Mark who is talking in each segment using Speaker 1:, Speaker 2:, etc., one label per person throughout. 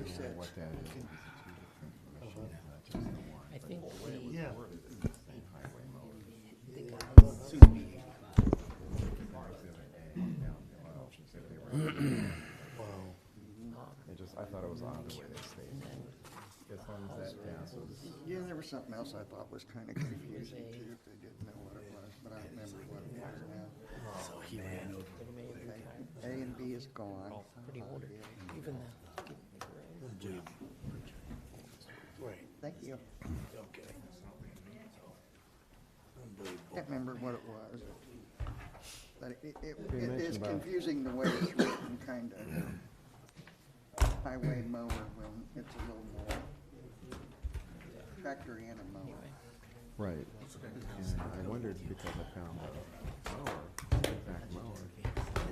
Speaker 1: said.
Speaker 2: What that is two different machines, not just the one.
Speaker 3: I think
Speaker 1: Yeah.
Speaker 2: Same highway mower. I thought it was odd the way they stayed. As long as that passes.
Speaker 1: Yeah, there was something else I thought was kind of confusing too, if they didn't know what it was, but I don't remember what it was now.
Speaker 4: So he ran over.
Speaker 1: A and B is gone.
Speaker 3: pretty ordered. Even the
Speaker 4: Right,
Speaker 1: Thank you.
Speaker 4: okay. Unbelievable.
Speaker 1: Can't remember what it was. But it
Speaker 2: You
Speaker 1: is
Speaker 2: mentioned about-
Speaker 1: confusing the way it's written, kind of. Highway mower, well, it's a little more. Tractor and a mower.
Speaker 2: Right. And I wondered because I found a mower, exact mower.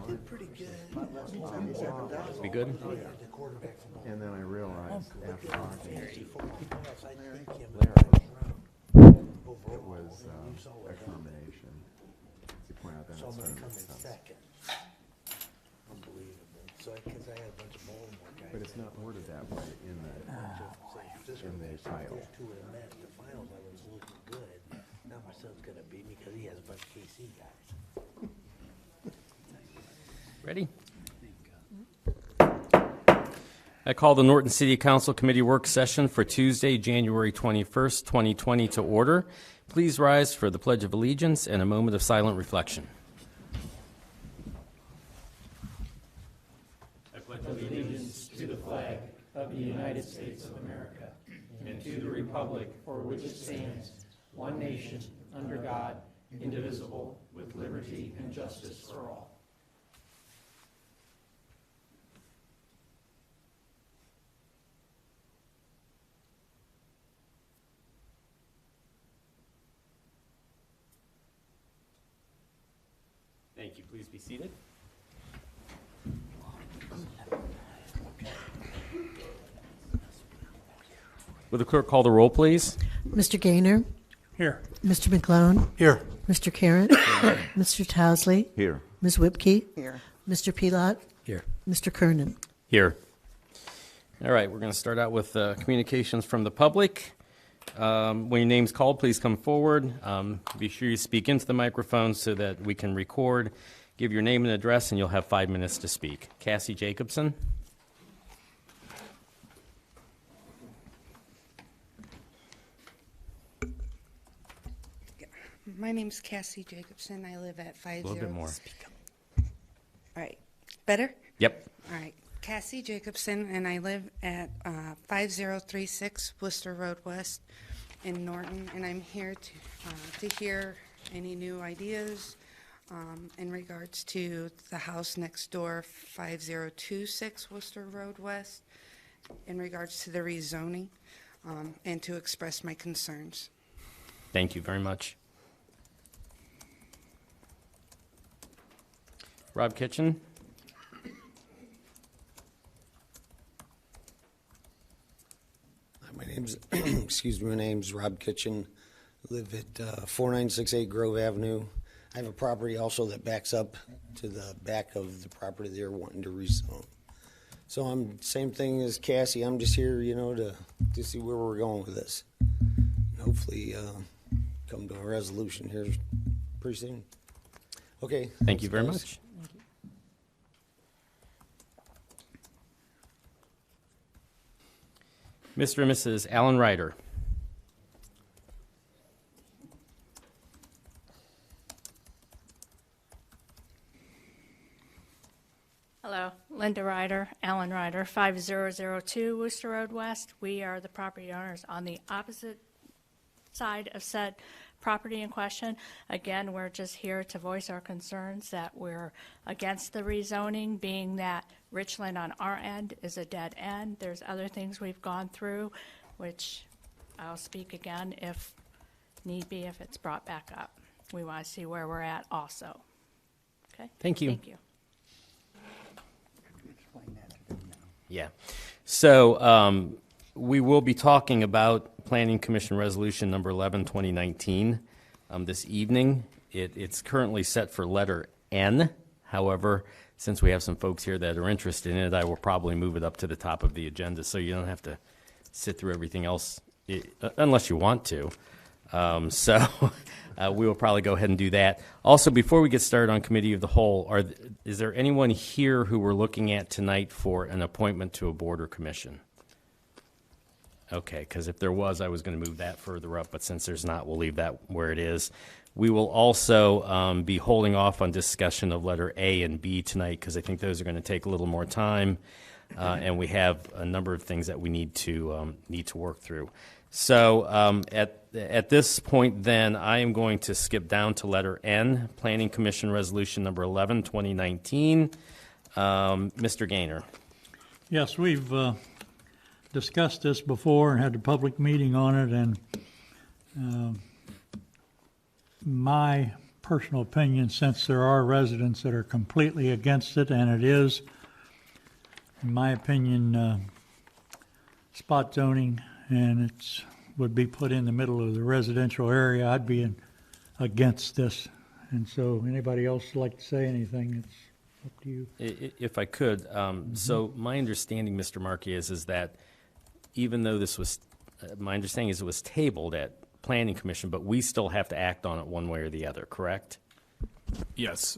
Speaker 4: Did pretty good.
Speaker 1: $77,000.
Speaker 3: We good?
Speaker 4: Oh, yeah, the quarterback from
Speaker 2: And then I realized after talking to
Speaker 4: I think him
Speaker 2: it was extermination. He pointed out that
Speaker 4: So I'm
Speaker 2: it's
Speaker 4: gonna
Speaker 2: gonna
Speaker 4: come
Speaker 2: make
Speaker 4: in
Speaker 2: sense.
Speaker 4: second. Unbelievable. So, cause I had a bunch of bowling more guys.
Speaker 2: But it's not worded that way in the title.
Speaker 4: Two of them met the finals, I was looking good. Now my son's gonna beat me because he has a bunch of KC guys.
Speaker 3: ready? I call the Norton City Council Committee work session for Tuesday, January 21st, 2020 to order. Please rise for the Pledge of Allegiance and a moment of silent reflection. I pledge allegiance to the flag of the United States of America and to the republic for which it stands, one nation, under God, indivisible, with liberty and justice for all. Thank you. Please be seated. Will the clerk call the roll, please?
Speaker 5: Mr. Gaynor?
Speaker 4: Here.
Speaker 5: Mr. McClone?
Speaker 4: Here.
Speaker 5: Mr. Carrot? Mr. Towsley?
Speaker 2: Here.
Speaker 5: Ms. Whipke?
Speaker 1: Here.
Speaker 5: Mr. Pelot?
Speaker 3: Here.
Speaker 5: Mr. Kernan?
Speaker 3: Here. All right, we're going to start out with communications from the public. When your name's called, please come forward. Be sure you speak into the microphone so that we can record. Give your name and address, and you'll have 5 minutes to speak. Cassie Jacobson.
Speaker 6: My name's Cassie Jacobson. I live at 50.
Speaker 3: A little bit more.
Speaker 6: All right. Better?
Speaker 3: Yep.
Speaker 6: All right. Cassie Jacobson, and I live at 5036 Worcester Road West in Norton, and I'm here to hear any new ideas in regards to the house next door, 5026 Worcester Road West, in regards to the rezoning, and to express my concerns.
Speaker 3: Thank you very much. Rob Kitchen.
Speaker 7: My name's, excuse me, my name's Rob Kitchen. I live at 4968 Grove Avenue. I have a property also that backs up to the back of the property they're wanting to rezone. So I'm, same thing as Cassie, I'm just here, you know, to see where we're going with this. And hopefully come to a resolution here pretty soon. Okay.
Speaker 3: Thank you very
Speaker 7: thanks,
Speaker 3: much. Mr. and Mrs. Allen Ryder.
Speaker 8: Hello, Linda Ryder, Allen Ryder, 5002 Worcester Road West. We are the property owners on the opposite side of said property in question. Again, we're just here to voice our concerns that we're against the rezoning, being that Richland on our end is a dead end. There's other things we've gone through, which I'll speak again if need be, if it's brought back up. We want to see where we're at also. Okay?
Speaker 3: Thank you.
Speaker 8: Thank you.
Speaker 1: Explain that to them now.
Speaker 3: Yeah. So we will be talking about Planning Commission Resolution Number 11, 2019 this evening. It's currently set for letter N. However, since we have some folks here that are interested in it, I will probably move it up to the top of the agenda so you don't have to sit through everything else unless you want to. So we will probably go ahead and do that. Also, before we get started on Committee of the Whole, is there anyone here who we're looking at tonight for an appointment to a board or commission? Okay, because if there was, I was going to move that further up, but since there's not, we'll leave that where it is. We will also be holding off on discussion of letter A and B tonight because I think those are going to take a little more time, and we have a number of things that we need to work through. So at this point, then, I am going to skip down to letter N, Planning Commission Resolution Number 11, 2019. Mr. Gaynor.
Speaker 9: Yes, we've discussed this before and had a public meeting on it, and my personal opinion, since there are residents that are completely against it, and it is, in my opinion, spot zoning, and it would be put in the middle of the residential area, I'd be against this. And so anybody else like to say anything, it's up to you.
Speaker 3: If I could, so my understanding, Mr. Markey, is that even though this was, my understanding is it was tabled at Planning Commission, but we still have to act on it one way or the other, correct?
Speaker 10: Yes.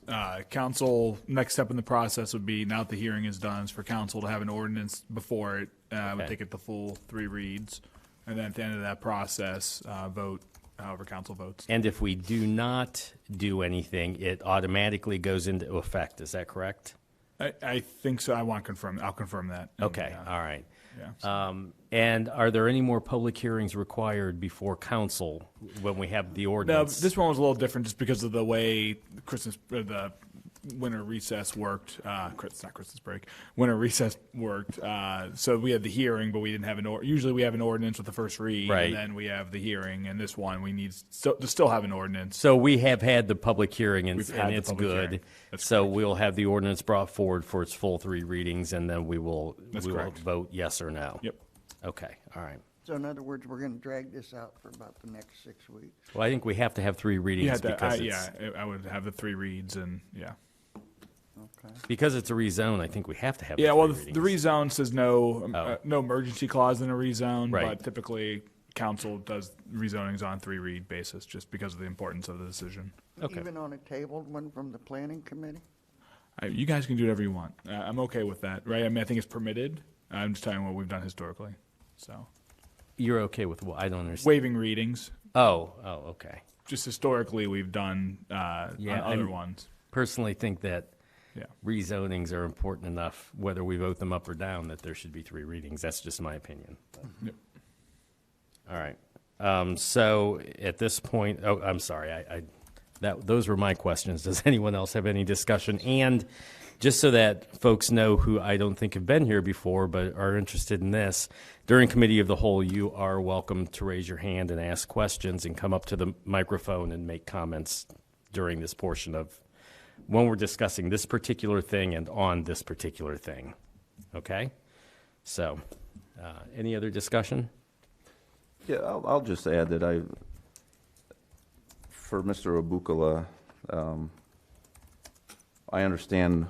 Speaker 10: Council, next step in the process would be, now that the hearing is done, is for council to have an ordinance before it. Would take it the full 3 reads. And then at the end of that process, vote however council votes.
Speaker 3: And if we do not do anything, it automatically goes into effect. Is that correct?
Speaker 10: I think so. I'll confirm that.
Speaker 3: Okay. All right.
Speaker 10: Yeah.
Speaker 3: And are there any more public hearings required before council when we have the ordinance?
Speaker 10: No, this one was a little different just because of the way the winter recess worked. Not Christmas break. Winter recess worked. So we had the hearing, but we didn't have usually we have an ordinance with the first read,
Speaker 3: right,
Speaker 10: and then we have the hearing. And this one, we need to still have an ordinance.
Speaker 3: So we have had the public hearing, and it's good.
Speaker 10: So
Speaker 3: correct. We'll have the ordinance brought forward for its full 3 readings, and then we will vote yes or no.
Speaker 10: Yep.
Speaker 3: Okay. All right.
Speaker 1: So in other words, we're going to drag this out for about the next 6 weeks.
Speaker 3: Well, I think we have to have 3 readings because
Speaker 10: I would have the 3 reads, and yeah.
Speaker 1: Okay.
Speaker 3: Because it's a rezone, I think we have to have.
Speaker 10: Yeah,
Speaker 3: the
Speaker 10: well,
Speaker 3: 3
Speaker 10: the rezone says no emergency clause in a rezone,
Speaker 3: right,
Speaker 10: but typically council does rezonings on 3 read basis just because of the importance of the decision.
Speaker 3: Okay.
Speaker 1: Even on a tabled one from the planning committee?
Speaker 10: You guys can do whatever you want. I'm okay with that, right? I mean, I think it's permitted. I'm just telling you what we've done historically. So
Speaker 3: you're okay with what? I don't understand.
Speaker 10: Waiving readings.
Speaker 3: Oh, okay.
Speaker 10: Just historically, we've done on other ones.
Speaker 3: Personally think that rezonings are important enough, whether we vote them up or down, that there should be 3 readings. That's just my opinion.
Speaker 10: Yep.
Speaker 3: All right. So at this point, I'm sorry. Those were my questions. Does anyone else have any discussion? And just so that folks know who I don't think have been here before but are interested in this, during Committee of the Whole, you are welcome to raise your hand and ask questions and come up to the microphone and make comments during this portion of when we're discussing this particular thing and on this particular thing. Okay? So, any other discussion?
Speaker 11: Yeah, I'll just add that for Mr. Obukala, I understand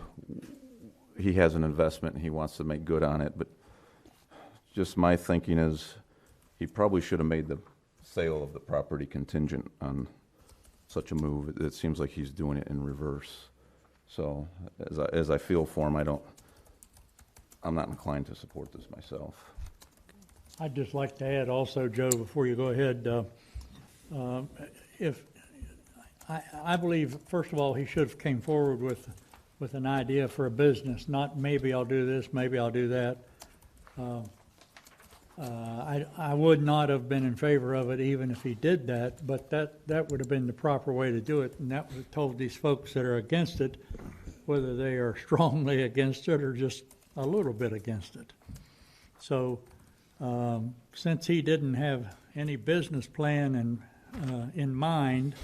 Speaker 11: he has an investment and he wants to make good on it, but just my thinking is he probably should have made the sale of the property contingent on such a move. It seems like he's doing it in reverse. So as I feel for him, I'm not inclined to support this myself.
Speaker 9: I'd just like to add also, Joe, before you go ahead, I believe, first of all, he should have came forward with an idea for a business, not maybe I'll do this, maybe I'll do that. I would not have been in favor of it even if he did that, but that would have been the proper way to do it, and that would have told these folks that are against it whether they are strongly against it or just a little bit against it. So since he didn't have any business plan in mind,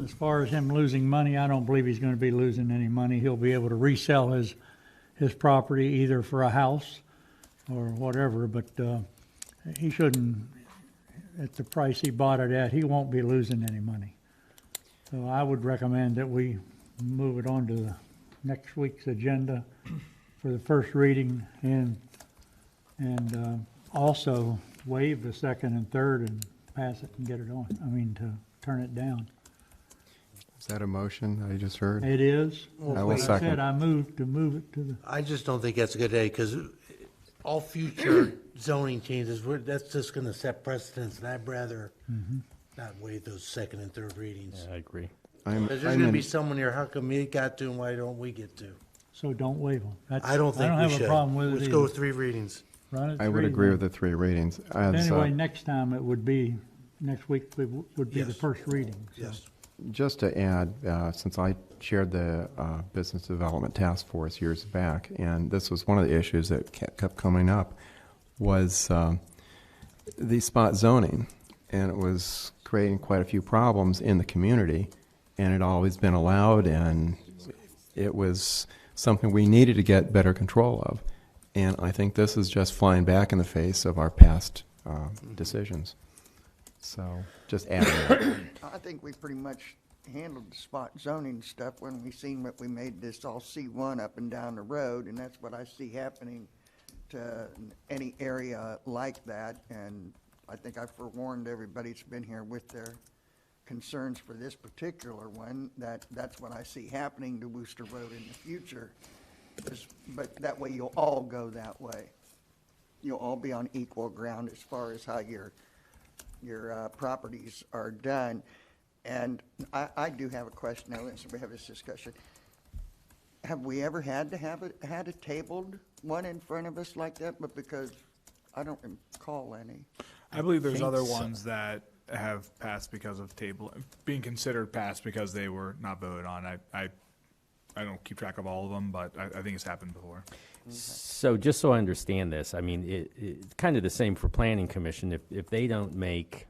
Speaker 9: as far as him losing money, I don't believe he's going to be losing any money. He'll be able to resell his property either for a house or whatever, but he shouldn't, at the price he bought it at, he won't be losing any money. So I would recommend that we move it on to next week's agenda for the first reading and also waive the second and third and pass it and get it on. I mean, to turn it down.
Speaker 2: Is that a motion I just heard?
Speaker 9: It is.
Speaker 2: I will
Speaker 9: Like
Speaker 2: second.
Speaker 9: said, I moved to move it to the,
Speaker 4: I just don't think that's a good idea, because all future zoning changes, that's just gonna set precedents, and I'd rather not waive those second and third readings.
Speaker 3: I agree.
Speaker 4: Because there's gonna be someone here, how come he got to and why don't we get to?
Speaker 9: so don't waive them.
Speaker 4: I don't think we
Speaker 9: have
Speaker 4: should.
Speaker 9: a problem with it
Speaker 4: Let's
Speaker 9: either.
Speaker 4: go with 3 readings.
Speaker 9: Run it
Speaker 2: I would
Speaker 9: three,
Speaker 2: agree
Speaker 9: then.
Speaker 2: with the 3 readings. As,
Speaker 9: Anyway, next time it would be, next week would be the
Speaker 4: Yes.
Speaker 9: first reading. So.
Speaker 4: Yes.
Speaker 2: just to add, since I chaired the Business Development Task Force years back, and this was one of the issues that kept coming up, was the spot zoning. And it was creating quite a few problems in the community, and it had always been allowed, and it was something we needed to get better control of. And I think this is just flying back in the face of our past decisions. So just adding that.
Speaker 1: I think we pretty much handled the spot zoning stuff when we seen what we made this all C1 up and down the road, and that's what I see happening to any area like that. And I think I've forewarned everybody that's been here with their concerns for this particular one, that's what I see happening to Worcester Road in the future. But that way you'll all go that way. You'll all be on equal ground as far as how your properties are done. And I do have a question now, so we have this discussion. Have we ever had a tabled one in front of us like that? But because I don't recall any.
Speaker 10: I believe there's
Speaker 9: think
Speaker 10: other
Speaker 9: so.
Speaker 10: ones that have passed because of being considered passed because they were not voted on. I don't keep track of all of them, but I think it's happened before.
Speaker 3: So just so I understand this, I mean, it's kind of the same for Planning Commission. If they don't make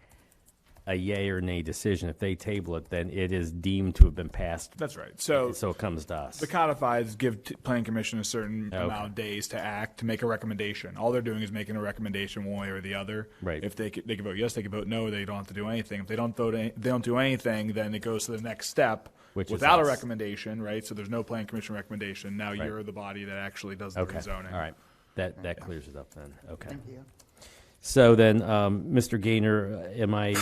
Speaker 3: a yay or nay decision, if they table it, then it is deemed to have been passed.
Speaker 10: That's right. So
Speaker 3: So it comes to us.
Speaker 10: the codifieds give Planning Commission a certain
Speaker 3: Okay.
Speaker 10: amount of days to act, to make a recommendation. All they're doing is making a recommendation one way or the other.
Speaker 3: Right.
Speaker 10: If they can vote yes, they can vote no. They don't have to do anything. If they don't they don't do anything, then it goes to the next step
Speaker 3: Which is
Speaker 10: without a
Speaker 3: us.
Speaker 10: recommendation, right? So there's no Planning Commission recommendation. Now
Speaker 3: Right.
Speaker 10: you're the body that actually does the
Speaker 3: Okay,
Speaker 10: rezoning.
Speaker 3: all right. That clears it up then. Okay.
Speaker 1: Thank you.
Speaker 3: So then, Mr. Gaynor, am I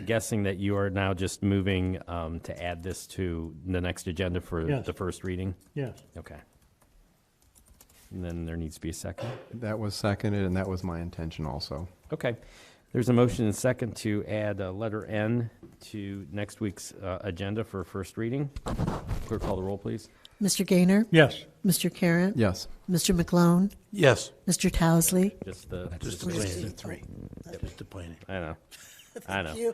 Speaker 3: guessing that you are now just moving to add this to the next agenda for
Speaker 9: Yes.
Speaker 3: the first reading?
Speaker 9: Yes.
Speaker 3: Okay. And then there needs to be a second?
Speaker 2: That was seconded, and that was my intention also.
Speaker 3: Okay. There's a motion and second to add letter N to next week's agenda for first reading. Clerk, call the roll, please.
Speaker 5: Mr. Gaynor?
Speaker 9: Yes.
Speaker 5: Mr. Karen?
Speaker 2: Yes.
Speaker 5: Mr. McClone?
Speaker 4: Yes.
Speaker 5: Mr. Towsley?
Speaker 3: Just the.
Speaker 4: Just the planning, 3. Just the planning.
Speaker 3: I know. I know.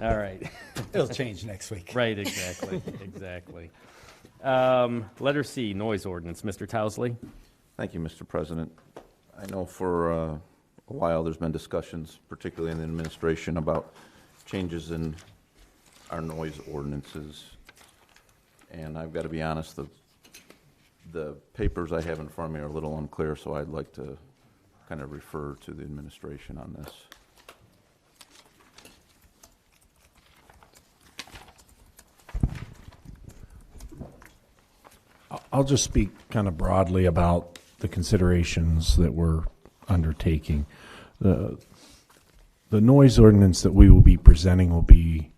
Speaker 3: All right.
Speaker 12: It'll change next week.
Speaker 3: Right, exactly, exactly. Letter C, noise ordinance. Mr. Towsley?
Speaker 11: Thank you, Mr. President. I know for a while there's been discussions, particularly in the administration, about changes in our noise ordinances. And I've got to be honest, the papers I have in front of me are a little unclear, so I'd like to kind of refer to the administration on this.
Speaker 12: I'll just speak kind of broadly about the considerations that we're undertaking. The noise ordinance that we will be presenting will be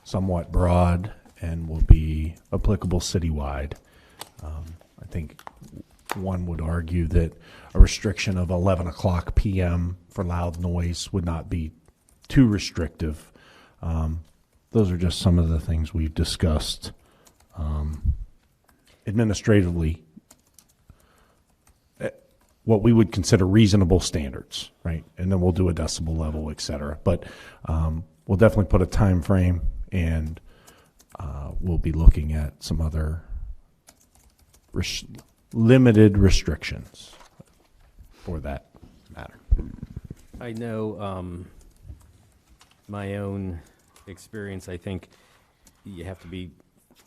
Speaker 12: somewhat broad and will be applicable citywide. I think one would argue that a restriction of 11 o'clock p.m. for loud noise would not be too restrictive. Those are just some of the things we've discussed administratively, what we would consider reasonable standards, right? And then we'll do a decibel level, et cetera. But we'll definitely put a time frame, and we'll be looking at some other limited restrictions for that matter.
Speaker 3: I know my own experience, I think you have to be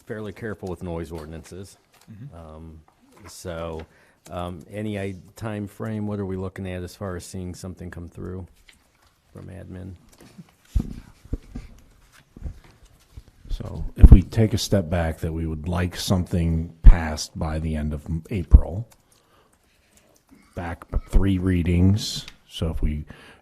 Speaker 3: fairly careful with noise ordinances. So any time frame, what are we looking at as far as seeing something come through from admin?
Speaker 2: As
Speaker 12: So if we take a step back, that we would like something passed by the end of April, back 3 readings. So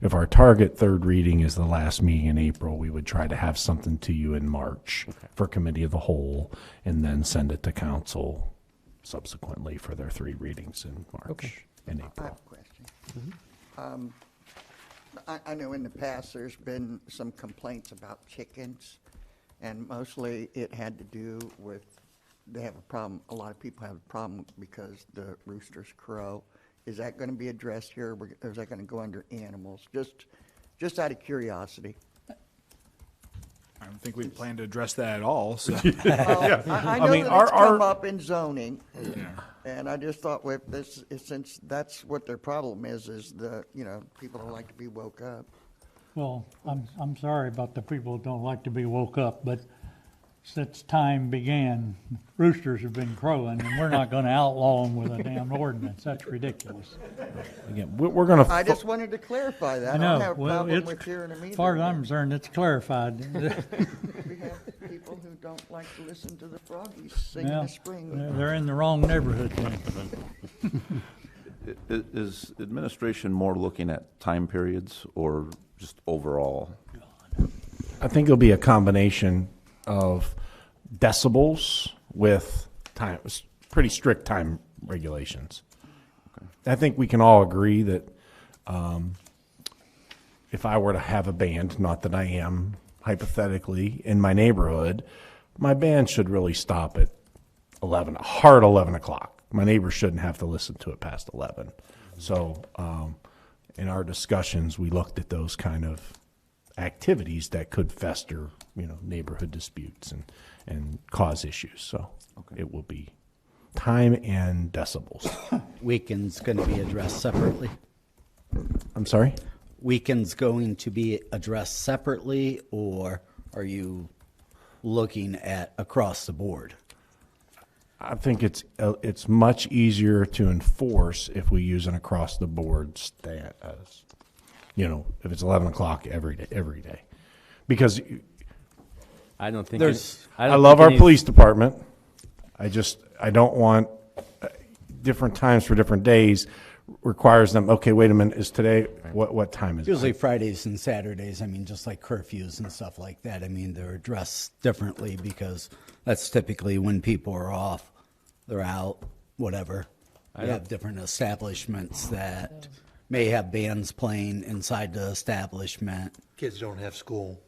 Speaker 12: if our target 3rd reading is the last meeting in April, we would try to have something to you in March for committee of the whole, and then send it to council subsequently for their 3 readings in March and
Speaker 1: I
Speaker 12: April.
Speaker 1: have a question. I know in the past, there's been some complaints about chickens, and mostly it had to do with, they have a problem, a lot of people have a problem because the roosters crow. Is that going to be addressed here, or is that going to go under animals? Just out of curiosity.
Speaker 10: I don't think we plan to address that at all, so.
Speaker 1: Well, I know
Speaker 12: mean,
Speaker 1: that it's come up in zoning,
Speaker 10: Yeah.
Speaker 1: and I just thought with this, since that's what their problem is the, people don't like to be woke up.
Speaker 9: Well, I'm sorry about the people who don't like to be woke up, but since time began, roosters have been crowing, and we're not gonna outlaw them with a damn ordinance. That's ridiculous.
Speaker 12: Again, we're going to.
Speaker 1: I just wanted to clarify that. I
Speaker 9: know.
Speaker 1: don't have a
Speaker 9: Well,
Speaker 1: problem
Speaker 9: it's-
Speaker 1: with hearing them either.
Speaker 9: As far as I'm
Speaker 1: but
Speaker 9: concerned, it's clarified.
Speaker 1: We have people who don't like to listen to the froggies sing in
Speaker 9: Well,
Speaker 1: the spring.
Speaker 9: they're in the wrong neighborhood then.
Speaker 11: Is administration more looking at time periods or just overall?
Speaker 12: I think it'll be a combination of decibels with time, pretty strict time regulations. I think we can all agree that if I were to have a band, not that I am, hypothetically, in my neighborhood, my band should really stop at 11, a hard 11 o'clock. My neighbors shouldn't have to listen to it past 11. So in our discussions, we looked at those kind of activities that could fester, neighborhood disputes and cause issues. So it will be time and decibels.
Speaker 13: Weekends going to be addressed separately?
Speaker 12: I'm sorry?
Speaker 13: Weekends going to be addressed separately, or are you looking at across the board?
Speaker 12: I think it's much easier to enforce if we use an across the board status. If it's 11 o'clock every day, because
Speaker 3: I don't think
Speaker 12: I love our police department. I don't want different times for different days requires them. Okay, wait a minute. Is today what time is
Speaker 13: Usually
Speaker 12: it?
Speaker 13: Fridays and Saturdays, just like curfews and stuff like that. They're addressed differently because that's typically when people are off. They're out, whatever. You have different establishments that may have bands playing inside the establishment.
Speaker 4: Kids don't have school.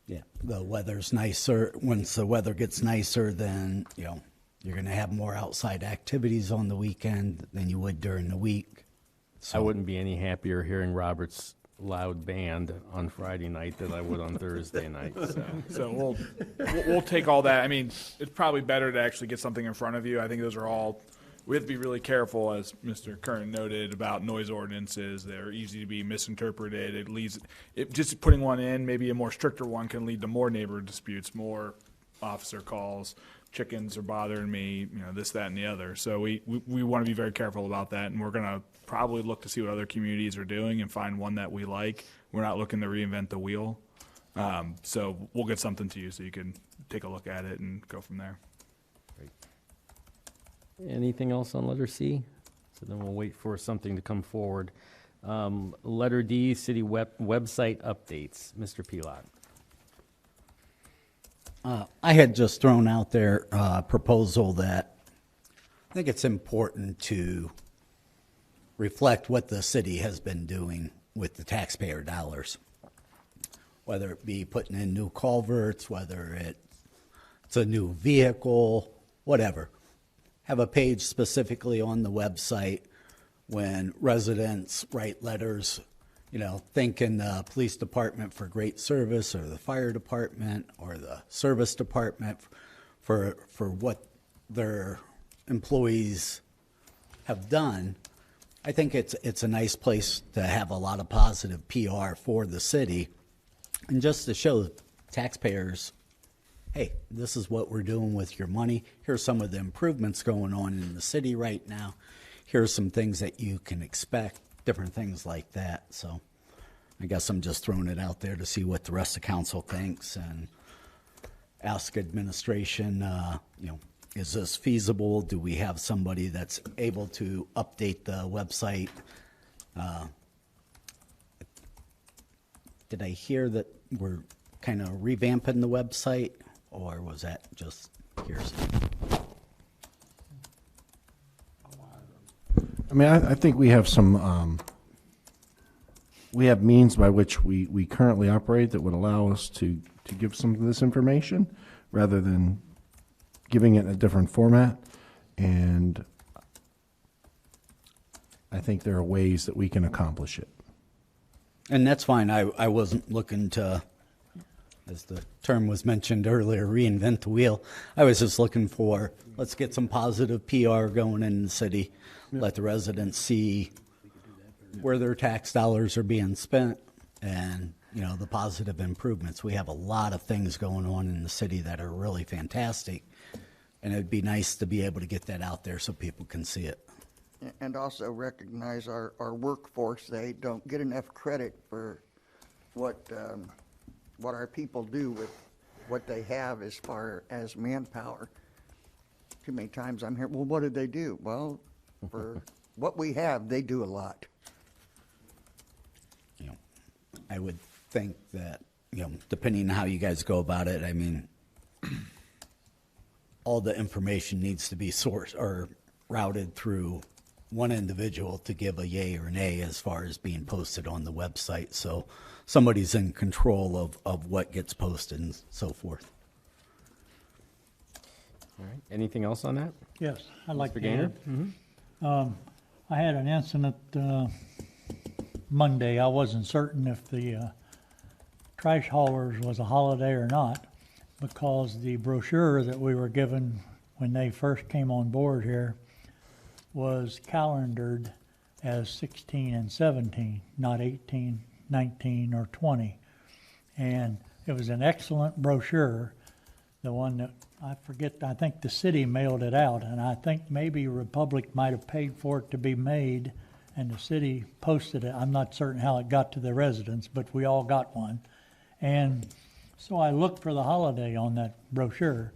Speaker 13: Yeah, the weather's nicer. Once the weather gets nicer, then, you're going to have more outside activities on the weekend than you would during the week.
Speaker 3: I wouldn't be any happier hearing Robert's loud band on Friday night than I would on Thursday night.
Speaker 10: So we'll take all that. It's probably better to actually get something in front of you. I think those are all, we have to be really careful, as Mr. Kern noted, about noise ordinances. They're easy to be misinterpreted. Just putting one in, maybe a more stricter one, can lead to more neighbor disputes, more officer calls. Chickens are bothering me, this, that, and the other. So we want to be very careful about that, and we're going to probably look to see what other communities are doing and find one that we like. We're not looking to reinvent the wheel. So we'll get something to you so you can take a look at it and go from there.
Speaker 3: Anything else on letter C? So then we'll wait for something to come forward. Letter D, city website updates. Mr. Pelot.
Speaker 13: I had just thrown out there a proposal that I think it's important to reflect what the city has been doing with the taxpayer dollars, whether it be putting in new culverts, whether it's a new vehicle, whatever. Have a page specifically on the website when residents write letters, thanking the police department for great service, or the fire department, or the service department for what their employees have done. I think it's a nice place to have a lot of positive PR for the city, and just to show taxpayers, hey, this is what we're doing with your money. Here's some of the improvements going on in the city right now. Here's some things that you can expect, different things like that. So I guess I'm just throwing it out there to see what the rest of council thinks. And ask administration, is this feasible? Do we have somebody that's able to update the website? Did I hear that we're kind of revamping the website, or was that just hearsay?
Speaker 12: I mean, I think we have some, we have means by which we currently operate that would allow us to give some of this information rather than giving it in a different format. And I think there are ways that we can accomplish it.
Speaker 13: And that's fine. I wasn't looking to, as the term was mentioned earlier, reinvent the wheel. I was just looking for, let's get some positive PR going in the city, let the residents see where their tax dollars are being spent and, the positive improvements. We have a lot of things going on in the city that are really fantastic, and it'd be nice to be able to get that out there so people can see it.
Speaker 1: And also recognize our workforce. They don't get enough credit for what our people do with what they have as far as manpower. Too many times I'm here, well, what did they do? Well, for what we have, they do a lot.
Speaker 13: I would think that, depending on how you guys go about it, I mean, all the information needs to be sourced or routed through one individual to give a yay or nay as far as being posted on the website. So somebody's in control of what gets posted and so forth.
Speaker 3: All right. Anything else on that?
Speaker 9: Yes, I'd like
Speaker 3: Mr.
Speaker 9: to
Speaker 3: Gaynor?
Speaker 9: add. I had an incident Monday. I wasn't certain if the trash haulers was a holiday or not, because the brochure that we were given when they first came on board here was calendared as 16 and 17, not 18, 19, or 20. And it was an excellent brochure, the one that I think the city mailed it out, and I think maybe Republic might have paid for it to be made, and the city posted it. I'm not certain how it got to the residents, but we all got one. And so I looked for the holiday on that brochure,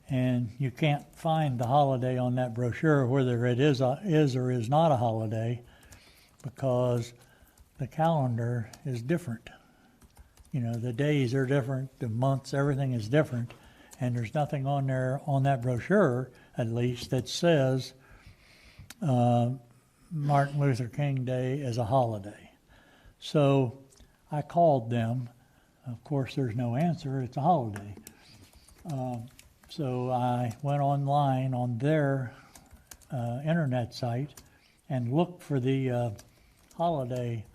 Speaker 9: and you can't find the holiday on that brochure, whether it is or is not a holiday, because the calendar is different. The days are different, the months, everything is different, and there's nothing on there, on that brochure at least, that says Martin Luther King Day is a holiday. So I called them. Of course, there's no answer. It's a holiday. So I went online on their internet site and looked for the holiday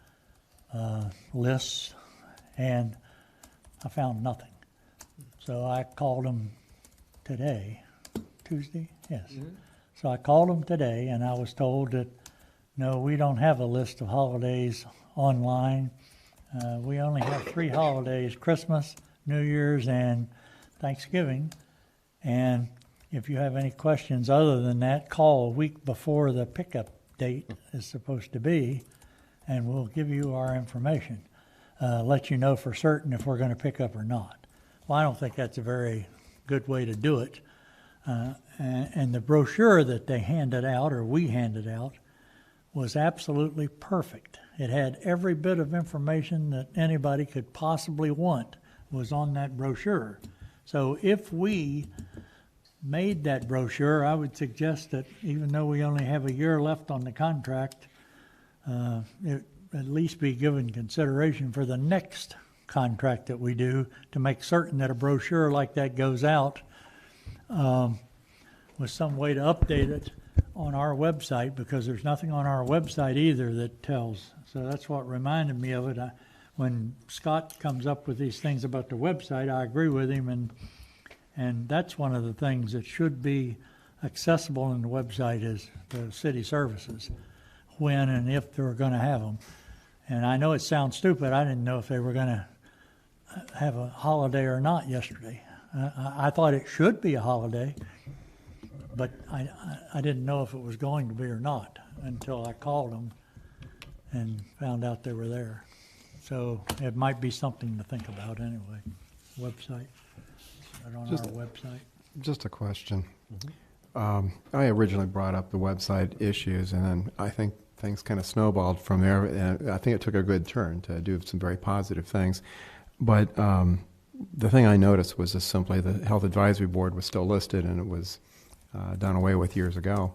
Speaker 9: lists, and I found nothing. So I called them today, Tuesday? Yes. So I called them today, and I was told that, no, we don't have a list of holidays online. We only have 3 holidays: Christmas, New Year's, and Thanksgiving. And if you have any questions other than that, call a week before the pickup date is supposed to be, and we'll give you our information. Let you know for certain if we're going to pick up or not. Well, I don't think that's a very good way to do it. And the brochure that they handed out, or we handed out, was absolutely perfect. It had every bit of information that anybody could possibly want was on that brochure. So if we made that brochure, I would suggest that even though we only have a year left on the contract, it at least be given consideration for the next contract that we do, to make certain that a brochure like that goes out with some way to update it on our website, because there's nothing on our website either that tells. So that's what reminded me of it. When Scott comes up with these things about the website, I agree with him, and that's one of the things that should be accessible in the website is the city services, when and if they're going to have them. And I know it sounds stupid. I didn't know if they were going to have a holiday or not yesterday. I thought it should be a holiday, but I didn't know if it was going to be or not until I called them and found out they were there. So it might be something to think about anyway, website. that on
Speaker 2: Just-
Speaker 9: our website?
Speaker 2: Just a question. I originally brought up the website issues, and then I think things kind of snowballed from there, and I think it took a good turn to do some very positive things. But the thing I noticed was just simply the Health Advisory Board was still listed, and it was done away with years ago.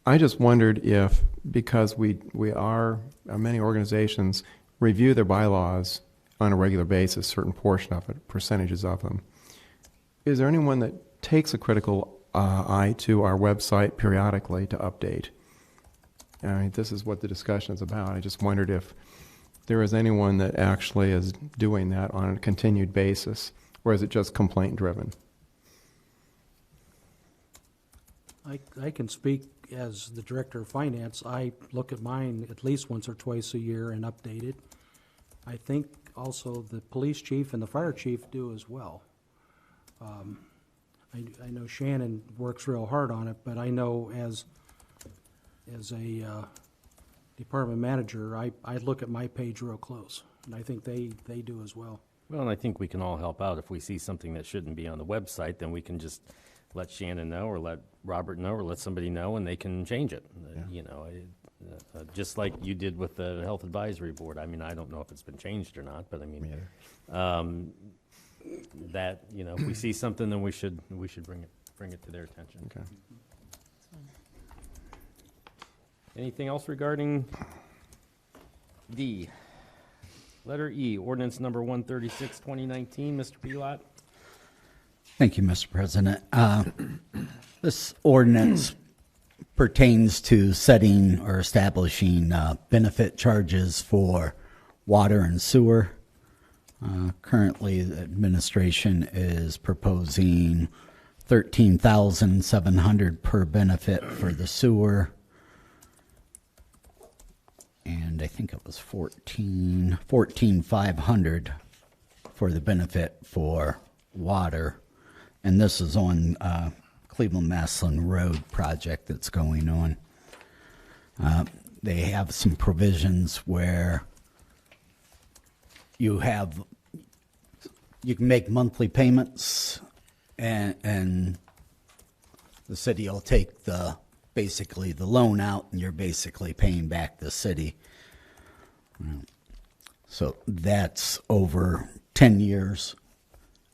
Speaker 2: I just wondered if, because many organizations review their bylaws on a regular basis, certain portion of it, percentages of them, is there anyone that takes a critical eye to our website periodically to update? I mean, this is what the discussion is about. I just wondered if there is anyone that actually is doing that on a continued basis, or is it just complaint driven?
Speaker 14: I can speak as the Director of Finance. I look at mine at least once or twice a year and update it. I think also the police chief and the fire chief do as well. I know Shannon works real hard on it, but I know as a department manager, I look at my page real close, and I think they do as well.
Speaker 3: Well, and I think we can all help out. If we see something that shouldn't be on the website, then we can just let Shannon know, or let Robert know, or let somebody know, and they can change it. You know, just like you did with the Health Advisory Board. I mean, I don't know if it's been changed or not, but I mean, that, you know, if we see something, then we should bring it to their attention.
Speaker 2: Okay.
Speaker 3: Anything else regarding D? Letter E, ordinance number 136, 2019. Mr. Pelot?
Speaker 13: Thank you, Mr. President. This ordinance pertains to setting or establishing benefit charges for water and sewer. Currently, the administration is proposing $13,700 per benefit for the sewer, and I think it was $14,500 for the benefit for water. And this is on Cleveland-Maslin Road project that's going on. They have some provisions where you can make monthly payments, and the city will take basically the loan out, and you're basically paying back the city. So that's over 10 years.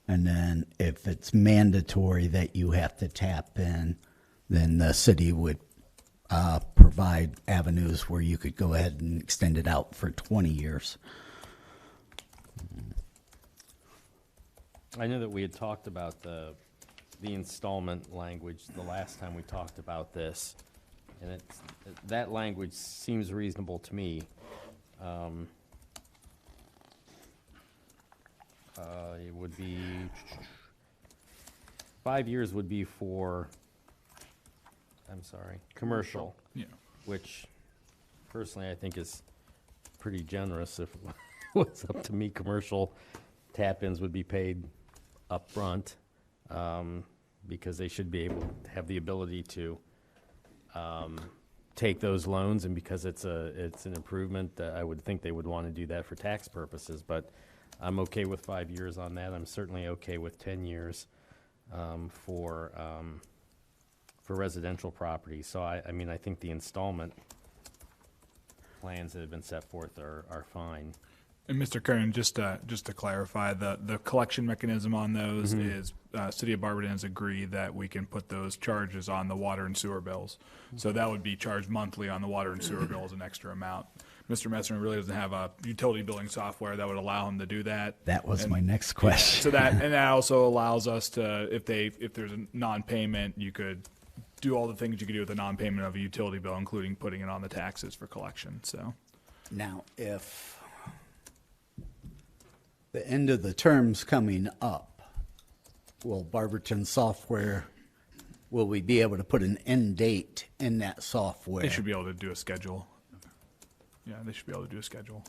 Speaker 13: And then if it's mandatory that you have to tap in, then the city would provide avenues where you could go ahead and extend it out for 20 years.
Speaker 3: I know that we had talked about the installment language the last time we talked about this, and that language seems reasonable to me. It would be 5 years would be for, commercial.
Speaker 10: Yeah.
Speaker 3: Which personally I think is pretty generous. If it was up to me, commercial tap-ins would be paid up front, because they should be able to have the ability to take those loans, and because it's an improvement, I would think they would want to do that for tax purposes. But I'm okay with 5 years on that. I'm certainly okay with 10 years for residential property. So I mean, I think the installment plans that have been set forth are fine.
Speaker 10: And Mr. Kernan, just to clarify, the collection mechanism on those is City of Barberton has agreed that we can put those charges on the water and sewer bills. So that would be charged monthly on the water and sewer bill as an extra amount. Mr. Messner really doesn't have a utility billing software that would allow him to do that.
Speaker 13: That was my next question.
Speaker 10: So that also allows us to, if there's a non-payment, you could do all the things you could do with a non-payment of a utility bill, including putting it on the taxes for collection. So
Speaker 13: Now, if the end of the term's coming up, will Barberton software, will we be able to put an end date in that software?
Speaker 10: they should be able to do a schedule. Yeah, they should be able to do a schedule.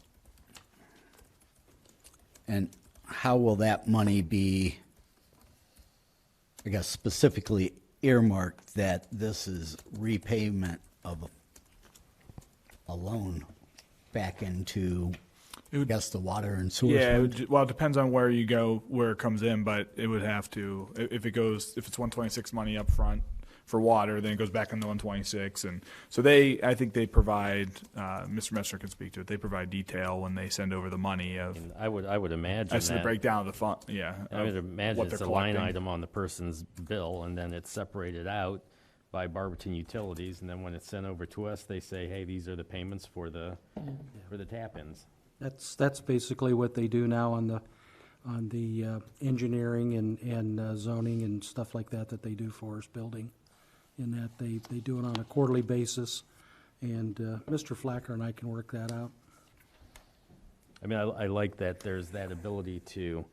Speaker 13: And how will that money be, I guess, specifically earmarked that this is repayment of a loan back into
Speaker 9: It would,
Speaker 13: guess the water and sewer.
Speaker 10: Yeah,
Speaker 13: fund?
Speaker 10: well, it depends on where you go, where it comes in, but it would have to, if it's 126 money up front for water, then it goes back into 126. And so I think they provide, Mr. Messer can speak to it, they provide detail when they send over the money of,
Speaker 3: And I would imagine
Speaker 10: as to the
Speaker 3: that.
Speaker 10: breakdown of the fund, yeah.
Speaker 3: I would
Speaker 10: of
Speaker 3: imagine
Speaker 10: what
Speaker 3: it's
Speaker 10: they're
Speaker 3: a line
Speaker 10: collecting.
Speaker 3: item on the person's bill, and then it's separated out by Barberton Utilities, and then when it's sent over to us, they say, hey, these are the payments for the tap-ins.
Speaker 14: That's basically what they do now on the engineering and zoning and stuff like that they do for us building. In that they do it on a quarterly basis, and Mr. Flacker and I can work that out.
Speaker 3: I mean, I like that there's that ability to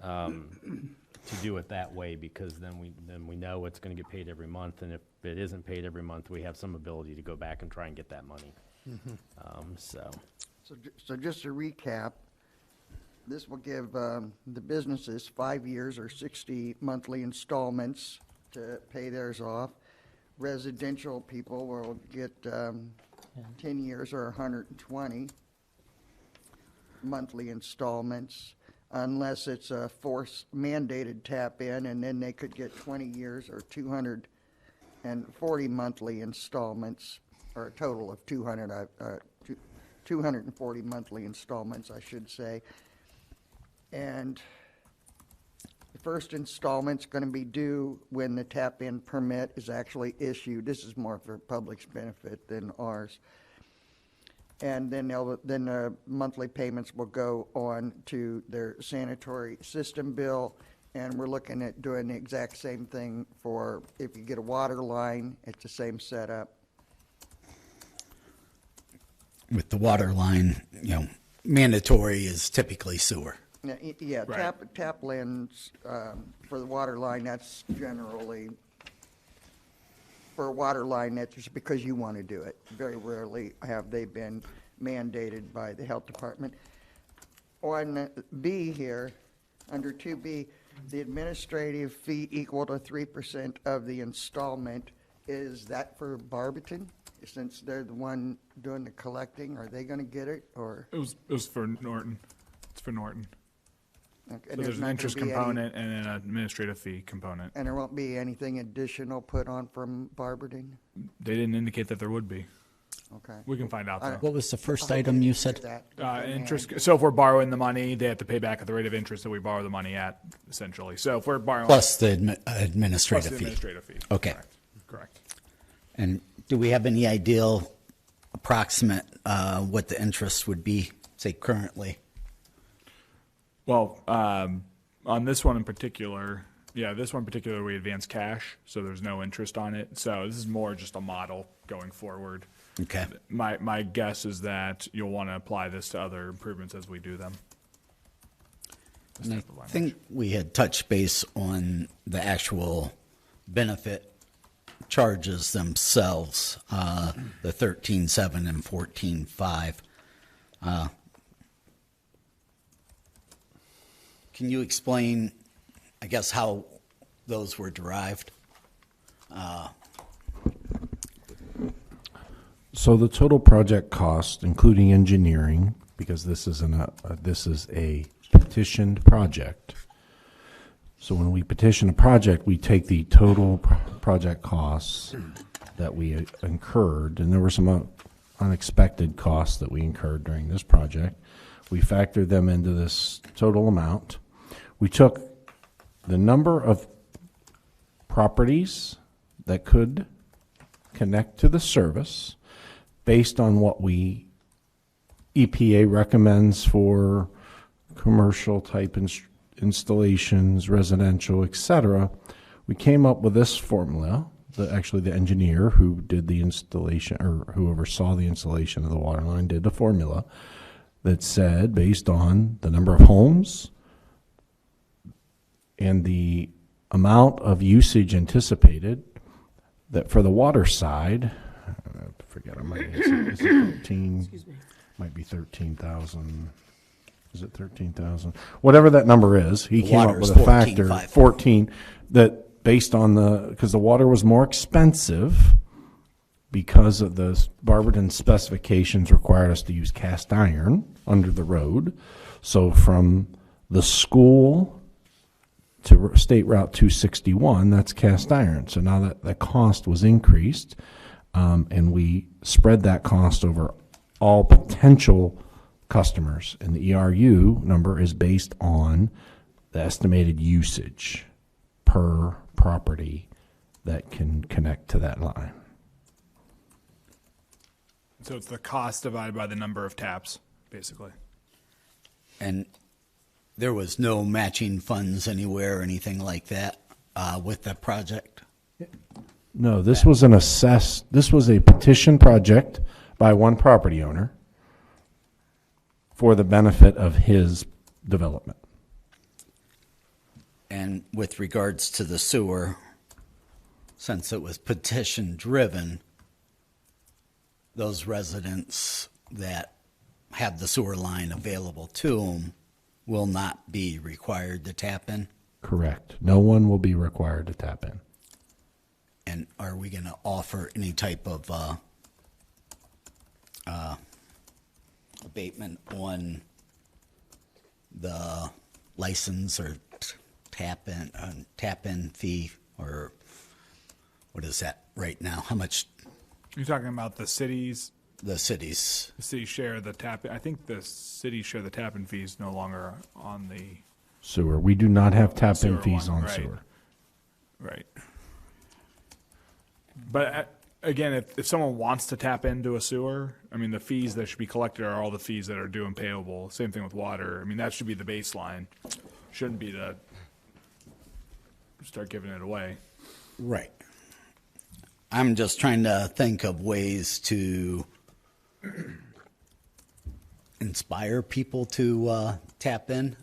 Speaker 3: do it that way, because then we know it's going to get paid every month, and if it isn't paid every month, we have some ability to go back and try and get that money.
Speaker 1: So just to recap, this will give the businesses 5 years or 60 monthly installments to pay theirs off. Residential people will get 10 years or 120 monthly installments, unless it's a forced mandated tap-in, and then they could get 20 years or 240 monthly installments, or a total of 240 monthly installments, I should say. And the first installment's going to be due when the tap-in permit is actually issued. This is more for public's benefit than ours. And then the monthly payments will go on to their sanitary system bill. And we're looking at doing the exact same thing for if you get a water line, it's the same setup.
Speaker 13: With the water line, mandatory is typically sewer.
Speaker 1: Yeah,
Speaker 10: Right.
Speaker 1: tap lines, for the water line, that's generally, for a water line, that's just because you want to do it. Very rarely have they been mandated by the health department. On B here, under 2B, the administrative fee equal to 3% of the installment, is that for Barberton? Since they're the one doing the collecting, are they going to get it, or?
Speaker 10: It was for Norton. It's for Norton.
Speaker 1: Okay,
Speaker 10: So
Speaker 1: and
Speaker 10: there's an
Speaker 1: not gonna
Speaker 10: interest
Speaker 1: be any-
Speaker 10: component and an administrative fee component.
Speaker 1: And there won't be anything additional put on from Barberton?
Speaker 10: They didn't indicate that there would be.
Speaker 1: Okay.
Speaker 10: We can find out though.
Speaker 13: What was the first item you said?
Speaker 10: Interest. So if we're borrowing the money, they have to pay back at the rate of interest that we borrow the money at, essentially. So if we're borrowing
Speaker 13: Plus the
Speaker 10: plus
Speaker 13: administrative
Speaker 10: the
Speaker 13: fee.
Speaker 10: administrative fee.
Speaker 13: Okay.
Speaker 10: Correct.
Speaker 13: And do we have any idea, approximate, what the interest would be, say, currently?
Speaker 10: Well, on this one in particular, we advance cash, so there's no interest on it. So this is more just a model going forward.
Speaker 13: Okay.
Speaker 10: My guess is that you'll want to apply this to other improvements as we do them.
Speaker 13: And I think we had touched base on the actual benefit charges themselves, the 13.7 and 14.5. Can you explain, I guess, how those were derived?
Speaker 12: So the total project cost, including engineering, because this is a petitioned project. So when we petition a project, we take the total project costs that we incurred, and there were some unexpected costs that we incurred during this project. We factored them into this total amount. We took the number of properties that could connect to the service based on what EPA recommends for commercial type installations, residential, etc. We came up with this formula. Actually, the engineer who did the installation, or who oversaw the installation of the water line, did a formula that said, based on the number of homes and the amount of usage anticipated, that for the water side, I forget, is it 13? Might be 13,000. Is it 13,000? Whatever that number is, he came up with a factor, 14, that based on because the water was more expensive because of the Barberton specifications required us to use cast iron under the road. So from the school to State Route 261, that's cast iron. So now that the cost was increased, and we spread that cost over all potential customers. And the ERU number is based on the estimated usage per property that can connect to that line.
Speaker 10: So it's the cost divided by the number of taps, basically.
Speaker 13: And there was no matching funds anywhere or anything like that with the project?
Speaker 12: No, this was this was a petition project by one property owner for the benefit of his development.
Speaker 13: And with regards to the sewer, since it was petition driven, those residents that have the sewer line available to them will not be required to tap in?
Speaker 12: Correct. No one will be required to tap in.
Speaker 13: And are we going to offer any type of abatement on the license or tap in fee, or what is that right now? How much?
Speaker 10: You're talking about the cities.
Speaker 13: The cities.
Speaker 10: The cities share the tap. I think the cities share the tap-in fees no longer on the
Speaker 12: Sewer. We do not have tap-in
Speaker 10: sewer
Speaker 12: fees
Speaker 10: one,
Speaker 12: on
Speaker 10: right.
Speaker 12: sewer.
Speaker 10: Right. But again, if someone wants to tap into a sewer, I mean, the fees that should be collected are all the fees that are due and payable. Same thing with water. I mean, that should be the baseline. Shouldn't be to start giving it away.
Speaker 13: Right. I'm just trying to think of ways to inspire people to tap in.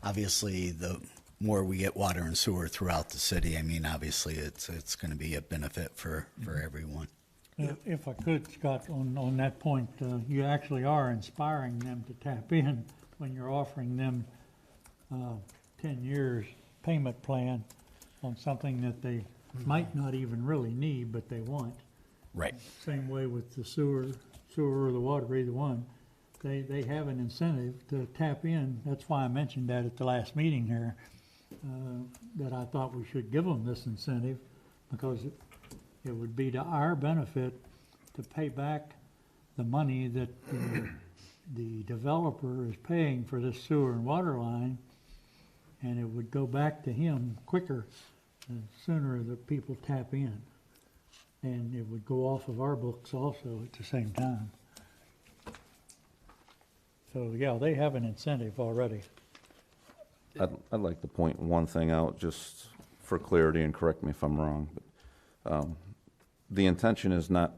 Speaker 13: Obviously, the more we get water and sewer throughout the city, I mean, obviously, it's going to be a benefit for everyone.
Speaker 9: If I could, Scott, on that point, you actually are inspiring them to tap in when you're offering them 10 years payment plan on something that they might not even really need, but they want.
Speaker 13: Right.
Speaker 9: Same way with the sewer or the water, either one. They have an incentive to tap in. That's why I mentioned that at the last meeting here, that I thought we should give them this incentive, because it would be to our benefit to pay back the money that the developer is paying for this sewer and water line, and it would go back to him quicker, the sooner the people tap in. And it would go off of our books also at the same time. So, yeah, they have an incentive already.
Speaker 11: I'd like to point one thing out, just for clarity, and correct me if I'm wrong. But, the intention is not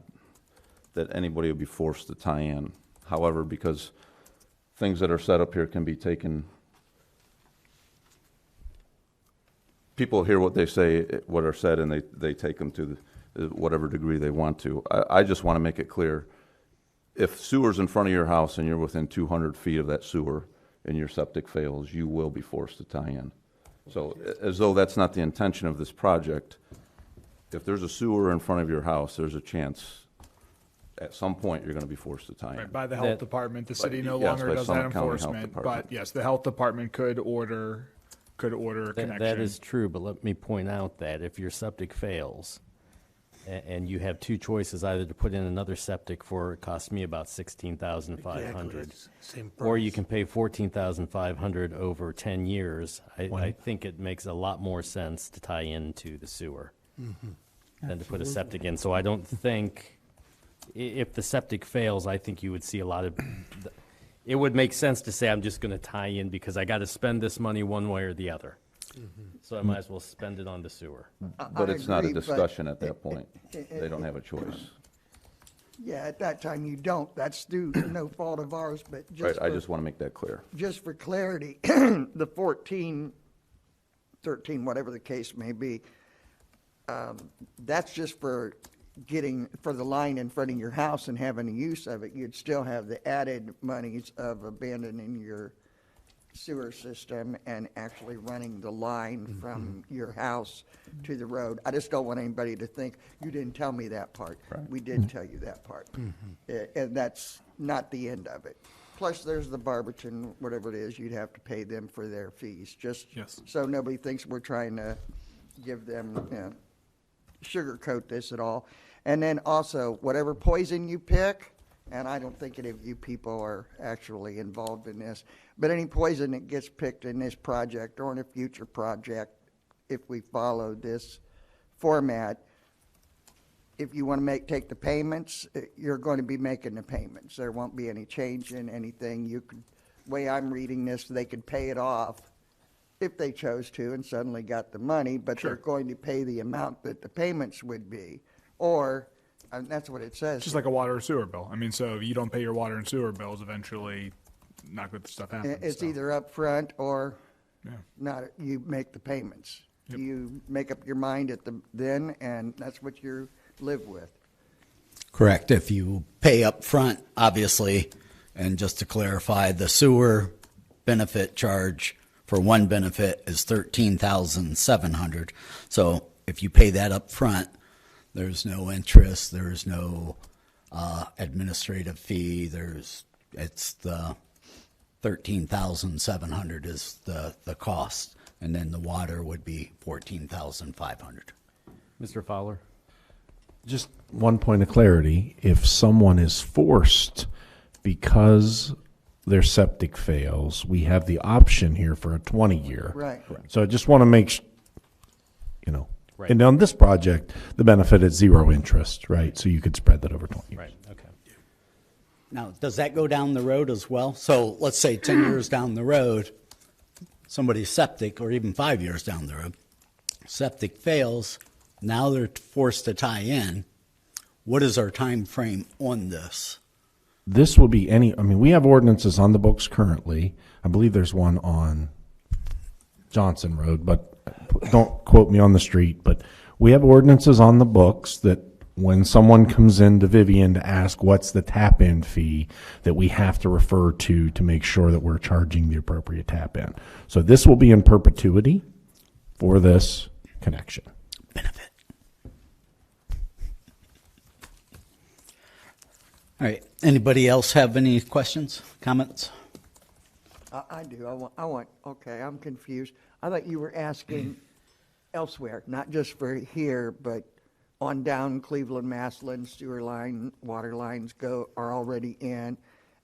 Speaker 11: that anybody will be forced to tie in. However, because things that are set up here can be taken, people hear what they say, what are said, and they take them to whatever degree they want to. I just want to make it clear, if sewer's in front of your house and you're within 200 feet of that sewer and your septic fails, you will be forced to tie in. So as though that's not the intention of this project, if there's a sewer in front of your house, there's a chance at some point you're going to be forced to tie in.
Speaker 10: Right, by the health department, the city no
Speaker 11: yes,
Speaker 10: longer
Speaker 11: by
Speaker 10: does
Speaker 11: some
Speaker 10: that
Speaker 11: county health
Speaker 10: enforcement. But
Speaker 11: department.
Speaker 10: yes, the health department could order a connection.
Speaker 3: That is true, but let me point out that if your septic fails, and you have two choices, either to put in another septic for, it costs me about $16,500,
Speaker 4: Same
Speaker 3: or you
Speaker 4: price.
Speaker 3: can pay $14,500 over 10 years. I think it makes a lot more sense to tie into the sewer than to put a septic in. So I don't think, if the septic fails, I think you would see a lot of, it would make sense to say, I'm just going to tie in because I got to spend this money one way or the other. So I might as well spend it on the sewer.
Speaker 11: But
Speaker 1: I
Speaker 11: it's not a
Speaker 1: agree, but
Speaker 11: discussion at that point. They don't have a choice.
Speaker 1: Yeah, at that time you don't. That's through no fault of ours, but
Speaker 11: Right,
Speaker 1: just
Speaker 11: I
Speaker 1: for,
Speaker 11: just want to make that clear.
Speaker 1: just for clarity, the 14, 13, whatever the case may be, that's just for for the line in front of your house and having a use of it. You'd still have the added monies of abandoning your sewer system and actually running the line from your house to the road. I just don't want anybody to think, you didn't tell me that part. We did tell you that part. And that's not the end of it. Plus, there's the Barberton, whatever it is, you'd have to pay them for their fees, just
Speaker 10: Yes.
Speaker 1: so nobody thinks we're trying to give them, sugarcoat this at all. And then also, whatever poison you pick, and I don't think any of you people are actually involved in this, but any poison that gets picked in this project or in a future project, if we follow this format, if you want to take the payments, you're going to be making the payments. There won't be any change in anything. You could, way I'm reading this, they could pay it off if they chose to and suddenly got the money, but they're going to pay the amount that the payments would be. Or, and that's what it says.
Speaker 10: Just like a water or sewer bill. I mean, so if you don't pay your water and sewer bills, eventually not good stuff happens.
Speaker 1: It's
Speaker 10: so.
Speaker 1: either up front or
Speaker 10: Yeah.
Speaker 1: not, you make the payments.
Speaker 10: Yep.
Speaker 1: You make up your mind at the then, and that's what you live with.
Speaker 13: Correct. If you pay up front, obviously, and just to clarify, the sewer benefit charge for one benefit is $13,700. So if you pay that up front, there's no interest, there's no administrative fee. It's the $13,700 is the cost, and then the water would be $14,500.
Speaker 3: Mr. Fowler?
Speaker 12: Just one point of clarity, if someone is forced because their septic fails, we have the option here for a 20-year.
Speaker 1: Right.
Speaker 12: So I just want to make,
Speaker 3: Right.
Speaker 12: and on this project, the benefit is zero interest, right? So you could spread that over 20 years.
Speaker 3: Right, okay.
Speaker 13: Now, does that go down the road as well? So let's say 10 years down the road, somebody's septic, or even 5 years down the road, septic fails, now they're forced to tie in. What is our time frame on this?
Speaker 12: This will be we have ordinances on the books currently. I believe there's one on Johnson Road, but don't quote me on the street, but we have ordinances on the books that when someone comes into Vivian to ask what's the tap-in fee, that we have to refer to make sure that we're charging the appropriate tap-in. So this will be in perpetuity for this connection.
Speaker 13: Benefit. All right. Anybody else have any questions, comments?
Speaker 1: I do. Okay, I'm confused. I thought you were asking elsewhere, not just for here, but on down Cleveland, Massillon, sewer line, water lines are already in,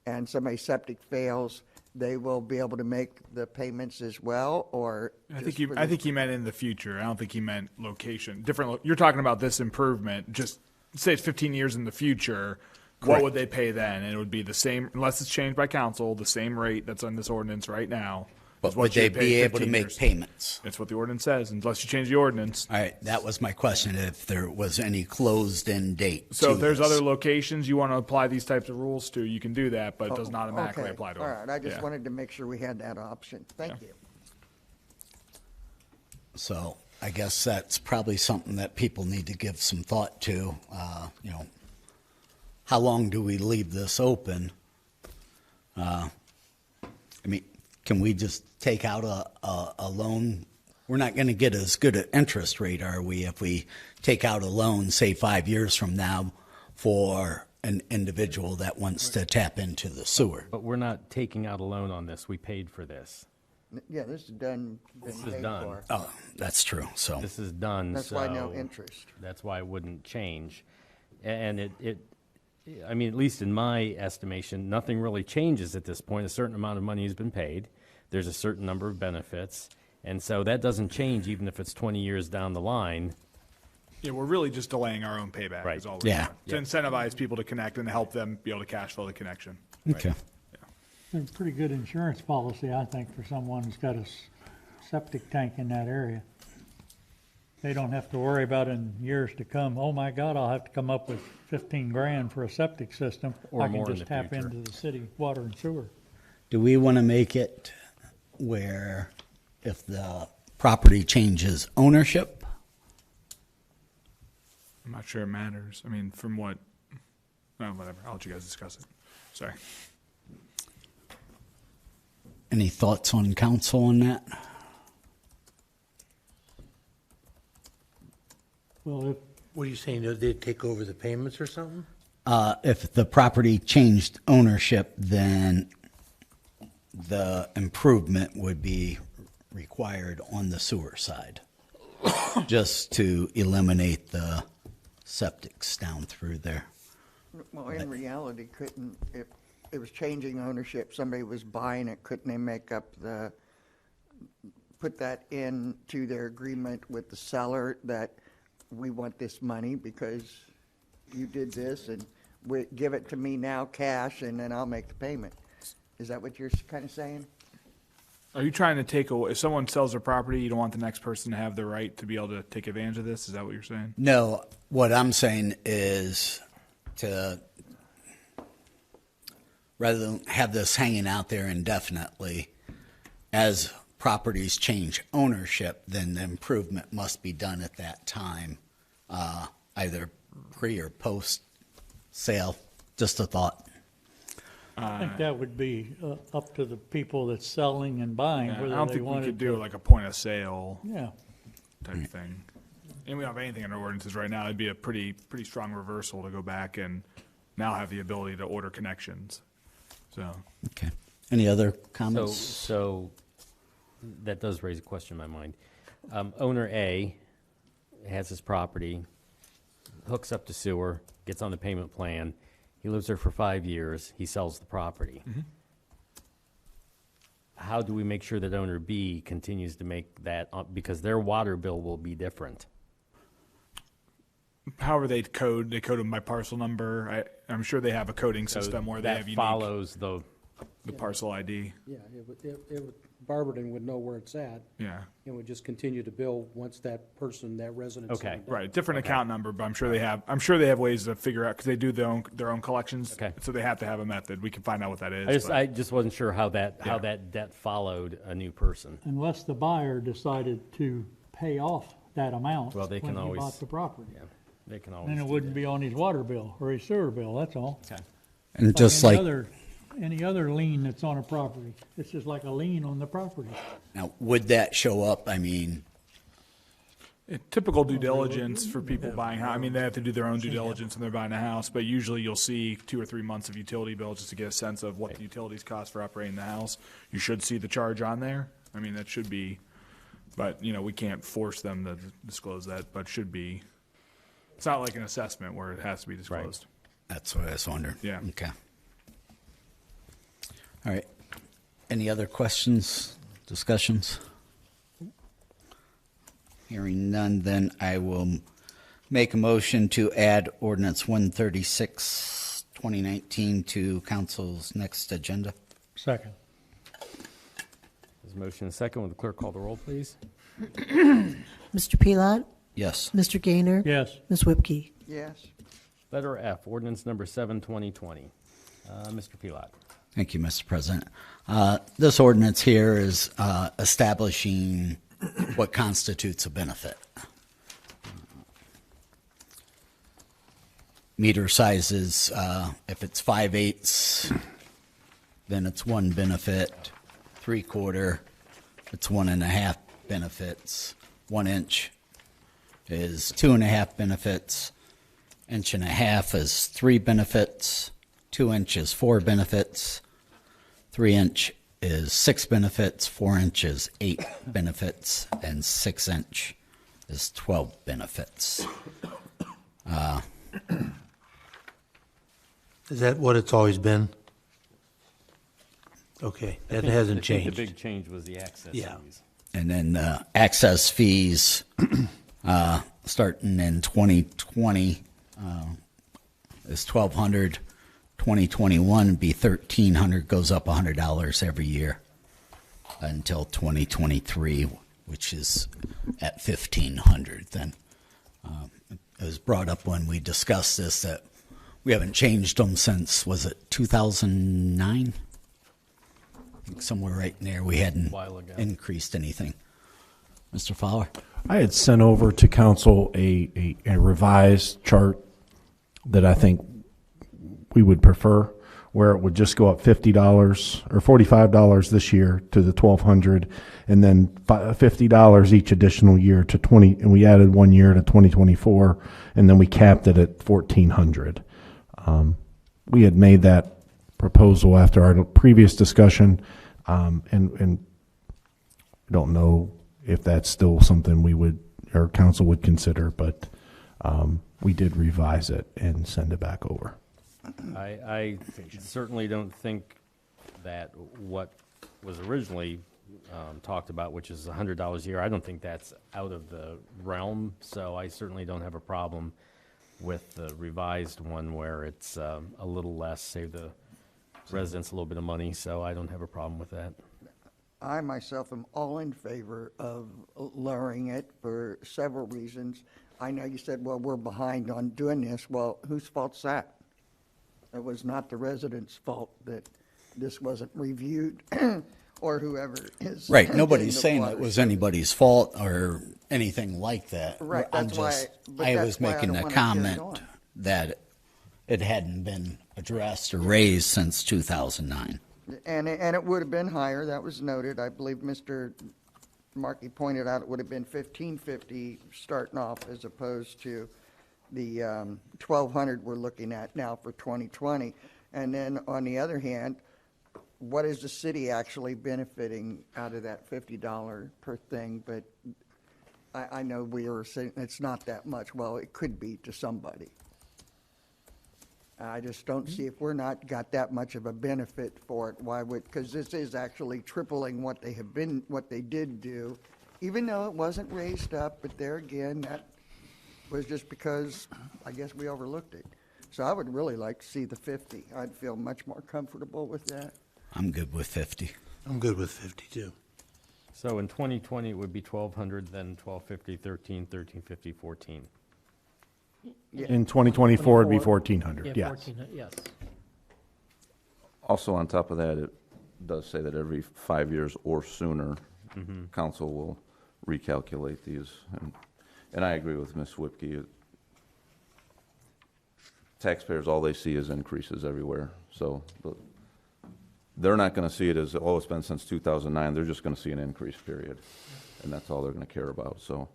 Speaker 1: and somebody's septic fails, they will be able to make the payments as well, or?
Speaker 10: I think he meant in the future. I don't think he meant location. You're talking about this improvement, just say it's 15 years in the future. What would they pay then? And it would be the same, unless it's changed by council, the same rate that's on this ordinance right now.
Speaker 13: But would they be able to make payments?
Speaker 10: That's what the ordinance says, unless you change the ordinance.
Speaker 13: All right, that was my question, if there was any closed-in date.
Speaker 10: So
Speaker 13: to
Speaker 10: if there's
Speaker 13: this.
Speaker 10: other locations you want to apply these types of rules to, you can do that, but it does not automatically
Speaker 1: Okay,
Speaker 10: apply to
Speaker 1: all
Speaker 10: them.
Speaker 1: right, I just
Speaker 10: Yeah.
Speaker 1: wanted to make sure we had that option. Thank you.
Speaker 13: So I guess that's probably something that people need to give some thought to. How long do we leave this open? Can we just take out a loan? We're not going to get as good an interest rate, are we, if we take out a loan, say 5 years from now, for an individual that wants to tap into the sewer?
Speaker 3: But we're not taking out a loan on this. We paid for this.
Speaker 1: Yeah, this is done, been
Speaker 3: This is
Speaker 1: paid
Speaker 3: done.
Speaker 1: for.
Speaker 13: Oh, that's true. So
Speaker 3: This is done,
Speaker 1: That's why no
Speaker 3: so
Speaker 1: interest.
Speaker 3: That's why it wouldn't change. And at least in my estimation, nothing really changes at this point. A certain amount of money has been paid. There's a certain number of benefits. And so that doesn't change even if it's 20 years down the line.
Speaker 10: Yeah, we're really just delaying our own payback
Speaker 3: Right.
Speaker 10: is all we're
Speaker 13: Yeah.
Speaker 10: doing. To incentivize people to connect and help them be able to cash flow the connection.
Speaker 13: okay.
Speaker 9: It's a pretty good insurance policy, I think, for someone who's got a septic tank in that area. They don't have to worry about in years to come, oh my God, I'll have to come up with 15 grand for a septic system.
Speaker 3: Or
Speaker 9: I
Speaker 3: more
Speaker 9: can
Speaker 3: in
Speaker 9: just
Speaker 3: the
Speaker 9: tap
Speaker 3: future.
Speaker 9: into the city water and sewer.
Speaker 13: Do we want to make it where if the property changes ownership,
Speaker 10: I'm not sure it matters. I mean, from what, whatever. I'll let you guys discuss it. Sorry.
Speaker 13: Any thoughts on council on that?
Speaker 9: Well,
Speaker 4: What are you saying, they'd take over the payments or something?
Speaker 13: If the property changed ownership, then the improvement would be required on the sewer side, just to eliminate the septics down through there.
Speaker 1: Well, in reality, couldn't, if it was changing ownership, somebody was buying it, couldn't they make up put that into their agreement with the seller that we want this money because you did this and give it to me now cash and then I'll make the payment? Is that what you're kind of saying?
Speaker 10: Are you trying to take away, if someone sells their property, you don't want the next person to have the right to be able to take advantage of this? Is that what you're saying?
Speaker 13: No, what I'm saying is to, rather than have this hanging out there indefinitely, as properties change ownership, then the improvement must be done at that time, either pre or post sale. Just a thought.
Speaker 9: I think that would be up to the people that's selling and buying,
Speaker 10: Yeah, I
Speaker 9: whether
Speaker 10: don't
Speaker 9: they
Speaker 10: think we
Speaker 9: wanted
Speaker 10: could do
Speaker 9: to.
Speaker 10: like a point of sale
Speaker 9: Yeah,
Speaker 10: type thing. And we don't have anything in our ordinances right now. It'd be a pretty strong reversal to go back and now have the ability to order connections. So,
Speaker 13: Okay. Any other
Speaker 3: So,
Speaker 13: comments?
Speaker 3: so that does raise a question in my mind. Owner A has his property, hooks up to sewer, gets on the payment plan. He lives there for 5 years. He sells the property. How do we make sure that owner B continues to make that, because their water bill will be different?
Speaker 10: however they code them by parcel number. I'm sure they have a coding system where they
Speaker 3: that
Speaker 10: have unique
Speaker 3: follows the
Speaker 10: parcel ID.
Speaker 14: Yeah, Barberton would know where it's at.
Speaker 10: Yeah.
Speaker 14: And would just continue to bill once that person, that resident.
Speaker 3: Okay.
Speaker 14: signed up.
Speaker 10: Right, different account number, but I'm sure they have ways to figure out, because they do their own collections.
Speaker 3: Okay.
Speaker 10: So they have to have a method. We can find out what that is.
Speaker 3: I
Speaker 10: but-
Speaker 3: just wasn't sure how that
Speaker 10: Yeah.
Speaker 3: debt followed a new person.
Speaker 9: unless the buyer decided to pay off that amount
Speaker 3: Well, they
Speaker 9: when
Speaker 3: can
Speaker 9: he
Speaker 3: always-
Speaker 9: bought the property.
Speaker 3: Yeah, they can always.
Speaker 9: Then it
Speaker 3: do
Speaker 9: wouldn't
Speaker 3: that.
Speaker 9: be on his water bill or his sewer bill, that's all.
Speaker 3: Okay.
Speaker 13: And just like,
Speaker 9: Any other lien that's on a property, it's just like a lien on the property.
Speaker 13: now, would that show up? I mean,
Speaker 10: Typical due diligence for people buying, I mean, they have to do their own due diligence when they're buying a house, but usually you'll see 2 or 3 months of utility bills just to get a sense of what the utilities cost for operating the house. You should see the charge on there. I mean, that should be, but, we can't force them to disclose that, but should be. It's not like an assessment where it has to be disclosed.
Speaker 13: that's what I was wondering.
Speaker 10: Yeah.
Speaker 13: Okay. All right. Any other questions, discussions? Hearing none, then I will make a motion to add ordinance 136, 2019 to council's next agenda.
Speaker 9: Second.
Speaker 3: There's a motion and a second. Will the clerk call the roll, please?
Speaker 5: Mr. Pelot?
Speaker 13: Yes.
Speaker 5: Mr. Gaynor?
Speaker 9: Yes.
Speaker 5: Ms. Whipke?
Speaker 1: Yes.
Speaker 3: Letter F, ordinance number 7, 2020. Mr. Pelot.
Speaker 13: Thank you, Mr. President. This ordinance here is establishing what constitutes a benefit. Meter sizes, if it's 5/8, then it's 1 benefit. 3/4, it's 1.5 benefits. 1 inch is 2.5 benefits. 1.5 inches is 3 benefits. 2 inches, 4 benefits. 3 inch is 6 benefits. 4 inches, 8 benefits, and 6 inch is 12 benefits.
Speaker 4: Is that what it's always been? Okay, that hasn't
Speaker 3: I think
Speaker 4: changed.
Speaker 3: the big change was the access
Speaker 4: Yeah.
Speaker 3: fees.
Speaker 13: And then access fees, starting in 2020, is $1,200. 2021 would be $1,300, goes up $100 every year until 2023, which is at $1,500. Then it was brought up when we discussed this that we haven't changed them since, was it 2009? I think somewhere right in there we hadn't
Speaker 3: While ago.
Speaker 13: increased anything. Mr. Fowler?
Speaker 12: I had sent over to council a revised chart that I think we would prefer, where it would just go up $50 or $45 this year to the $1,200, and then $50 each additional year to 20, and we added 1 year to 2024, and then we capped it at $1,400. We had made that proposal after our previous discussion, and I don't know if that's still something we would, or council would consider, but we did revise it and send it back over.
Speaker 3: I certainly don't think that what was originally talked about, which is $100 a year, I don't think that's out of the realm, so I certainly don't have a problem with the revised one where it's a little less, save the residents a little bit of money, so I don't have a problem with that.
Speaker 1: I myself am all in favor of lowering it for several reasons. I know you said, well, we're behind on doing this. Well, whose fault's that? It was not the residents' fault that this wasn't reviewed or whoever is.
Speaker 13: Right, nobody's saying it was anybody's fault or anything like that.
Speaker 1: Right,
Speaker 13: I'm
Speaker 1: that's why-
Speaker 13: just,
Speaker 1: but
Speaker 13: I
Speaker 1: that's
Speaker 13: was
Speaker 1: why I
Speaker 13: making
Speaker 1: don't
Speaker 13: a
Speaker 1: wanna get it
Speaker 13: comment
Speaker 1: on.
Speaker 13: that it hadn't been addressed or raised since 2009.
Speaker 1: And it would have been higher, that was noted. I believe Mr. Markey pointed out it would have been $1,550 starting off as opposed to the $1,200 we're looking at now for 2020. And then on the other hand, what is the city actually benefiting out of that $50 per thing? But I know we were saying it's not that much. Well, it could be to somebody. I just don't see if we're not got that much of a benefit for it, why would, because this is actually tripling what they have been, what they did do, even though it wasn't raised up, but there again, that was just because, I guess we overlooked it. So I would really like to see the 50. I'd feel much more comfortable with that.
Speaker 13: I'm good with 50.
Speaker 4: I'm good with 50 too.
Speaker 3: So in 2020, it would be 1,200, then 1,250, 13, 1350, 14.
Speaker 12: In 2024, it'd be 1,400, yes.
Speaker 14: 14, yes.
Speaker 11: Also, on top of that, it does say that every 5 years or sooner, council will recalculate these. And I agree with Ms. Whipke. Taxpayers, all they see is increases everywhere. So they're not going to see it as, oh, it's been since 2009. They're just going to see an increase, period. And that's all they're going to care about. So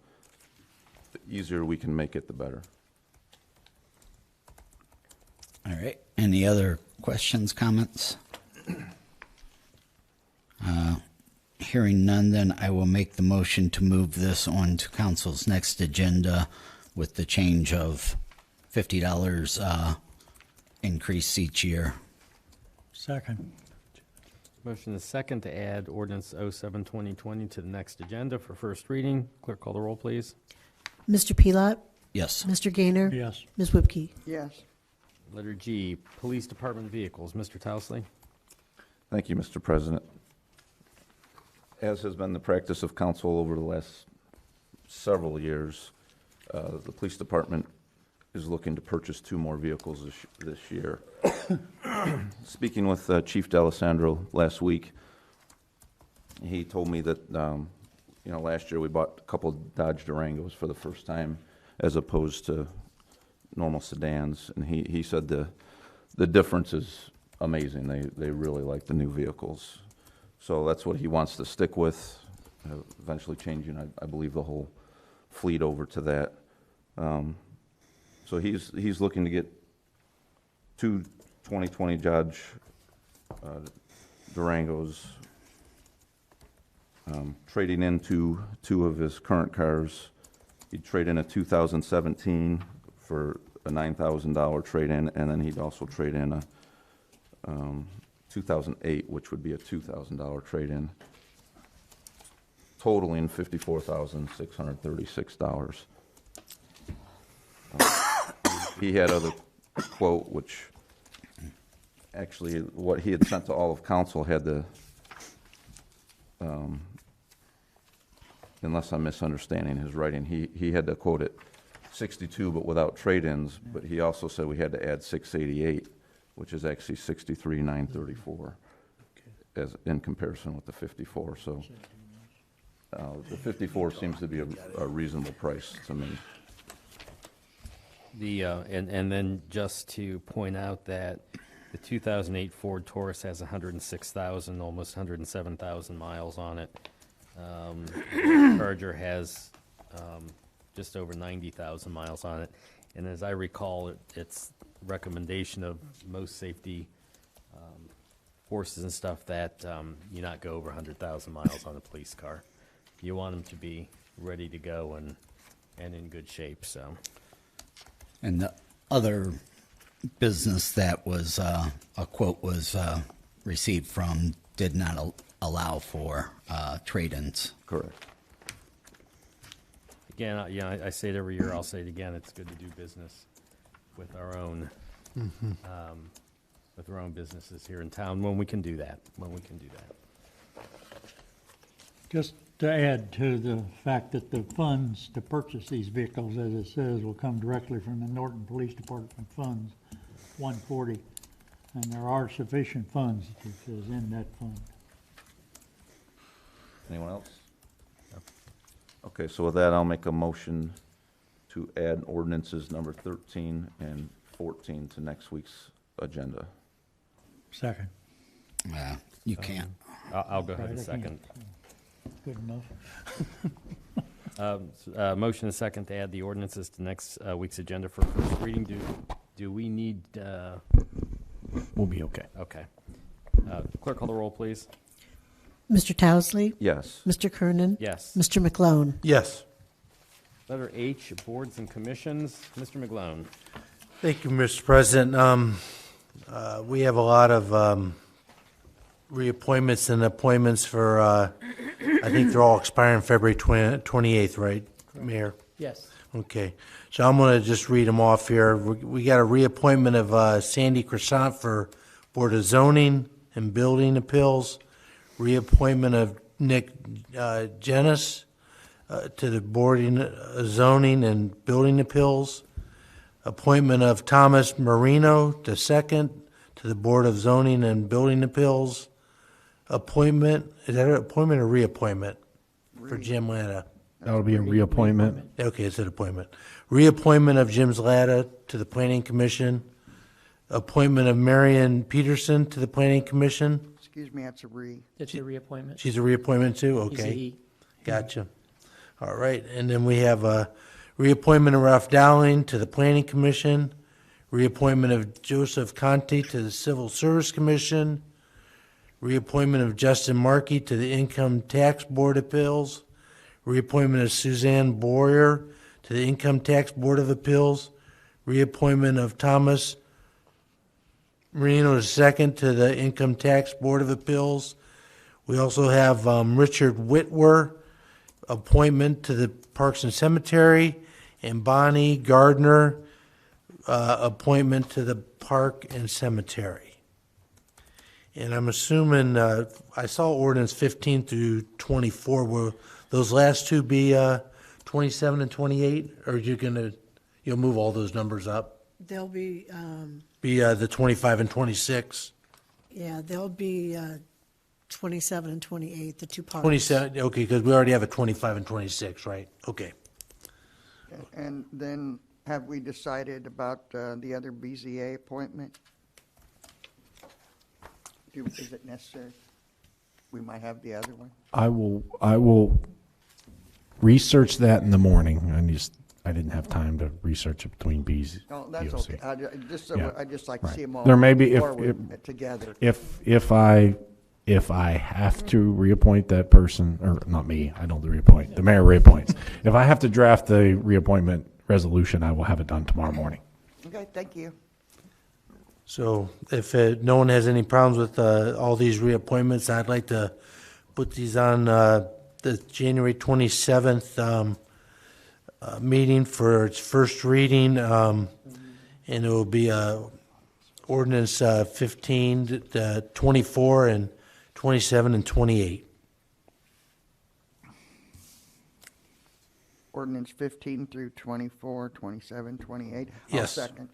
Speaker 11: the easier we can make it, the better.
Speaker 13: All right, any other questions, comments? Hearing none, then I will make the motion to move this on to council's next agenda with the change of $50 increase each year.
Speaker 9: Second.
Speaker 3: Motion is second to add ordinance 07-2020 to the next agenda for first reading. Clerk, call the roll, please.
Speaker 5: Mr. Pelot?
Speaker 13: Yes.
Speaker 5: Mr. Gaynor?
Speaker 9: Yes.
Speaker 5: Ms. Whipke?
Speaker 1: Yes.
Speaker 3: Letter G, Police Department Vehicles. Mr. Tousley?
Speaker 11: Thank you, Mr. President. As has been the practice of council over the last several years, the police department is looking to purchase 2 more vehicles this year. Speaking with Chief D'Alessandro last week, he told me that, last year we bought a couple Dodge Durangos for the first time as opposed to normal sedans, and he said the difference is amazing. They really like the new vehicles. So that's what he wants to stick with, eventually changing, I believe, the whole fleet over to that. So he's looking to get 2 2020 Dodge Durangos, trading into 2 of his current cars. He'd trade in a 2017 for a $9,000 trade-in, and then he'd also trade in a 2008, which would be a $2,000 trade-in, totaling $54,636. He had other quote, which actually what he had sent to all of council had the, unless I'm misunderstanding his writing, he had to quote it 62, but without trade-ins, but he also said we had to add 688, which is actually 63,934 as in comparison with the 54. So the 54 seems to be a reasonable price to me.
Speaker 3: And then just to point out that The 2008 Ford Taurus has 106,000, almost 107,000 miles on it. The Charger has just over 90,000 miles on it. And as I recall, it's recommendation of most safety forces and stuff that you not go over 100,000 miles on a police car. You want them to be ready to go and in good shape, so.
Speaker 13: And the other business that was, a quote was received from did not allow for trade-ins.
Speaker 11: Correct.
Speaker 3: Again, I say it every year, I'll say it again, it's good to do business with our own, with our own businesses here in town when we can do that,
Speaker 9: Just to add to the fact that the funds to purchase these vehicles, as it says, will come directly from the Norton Police Department funds, 140. And there are sufficient funds, it says, in that fund.
Speaker 11: Anyone else? Okay, so with that, I'll make a motion to add ordinances number 13 and 14 to next week's agenda.
Speaker 9: Second.
Speaker 13: You can't.
Speaker 3: I'll go ahead
Speaker 9: Right,
Speaker 3: and
Speaker 9: I
Speaker 3: second.
Speaker 9: Good enough.
Speaker 3: Motion and second to add the ordinances to next week's agenda for first reading. Do we need,
Speaker 12: We'll be okay.
Speaker 3: okay. Clerk, call the roll, please.
Speaker 5: Mr. Towesley?
Speaker 11: Yes.
Speaker 5: Mr. Kernan?
Speaker 3: Yes.
Speaker 5: Mr. McClone?
Speaker 4: Yes.
Speaker 3: Letter H, boards and commissions. Mr. McGlone.
Speaker 4: Thank you, Mr. President. We have a lot of reappointments and appointments for, I think they're all expiring February 28th, right, Mayor?
Speaker 14: Yes.
Speaker 4: Okay, so I'm going to just read them off here. We got a reappointment of Sandy Crescent for Board of Zoning and Building Appeals, reappointment of Nick Jenis to the Board of Zoning and Building Appeals, appointment of Thomas Marino II to the Board of Zoning and Building Appeals, appointment, is that an appointment or reappointment for Jim Latta?
Speaker 12: That'll be a reappointment.
Speaker 4: Okay, it's an appointment. Reappointment of Jim Latta to the Planning Commission, appointment of Marion Peterson to the Planning Commission.
Speaker 1: Excuse me, that's a re.
Speaker 14: It's a reappointment.
Speaker 4: She's a reappointment too?
Speaker 14: He's a
Speaker 4: Okay.
Speaker 14: he.
Speaker 4: Gotcha. All right, and then we have a reappointment of Ralph Dowling to the Planning Commission, reappointment of Joseph Conti to the Civil Service Commission, reappointment of Justin Markey to the Income Tax Board of Appeals, reappointment of Suzanne Boyer to the Income Tax Board of Appeals, reappointment of Thomas Marino II to the Income Tax Board of Appeals. We also have Richard Whitwer, appointment to the Parks and Cemetery, and Bonnie Gardner, appointment to the Park and Cemetery. And I'm assuming, I saw ordinance 15 through 24. Will those last two be 27 and 28? Or you'll move all those numbers up?
Speaker 5: They'll be,
Speaker 4: The 25 and 26?
Speaker 5: they'll be 27 and 28, the two parts.
Speaker 4: 27, okay, because we already have a 25 and 26, right? Okay.
Speaker 1: And then have we decided about the other BZA appointment? Is it necessary? We might have the other one.
Speaker 12: I will research that in the morning. I didn't have time to research it between B's.
Speaker 1: No, that's
Speaker 12: BOC.
Speaker 1: okay.
Speaker 12: Yeah.
Speaker 1: I just like to
Speaker 12: Right.
Speaker 1: see them all
Speaker 12: There may be
Speaker 1: forward together.
Speaker 12: If I have to reappoint that person, or not me, I don't reappoint. The mayor reappoints. If I have to draft the reappointment resolution, I will have it done tomorrow morning.
Speaker 1: Okay, thank you.
Speaker 4: So if no one has any problems with all these reappointments, I'd like to put these on the January 27th meeting for its first reading, and it will be ordinance 15, 24, and 27 and 28.
Speaker 1: Ordinance 15 through 24, 27, 28.
Speaker 4: Yes.
Speaker 1: I'll second.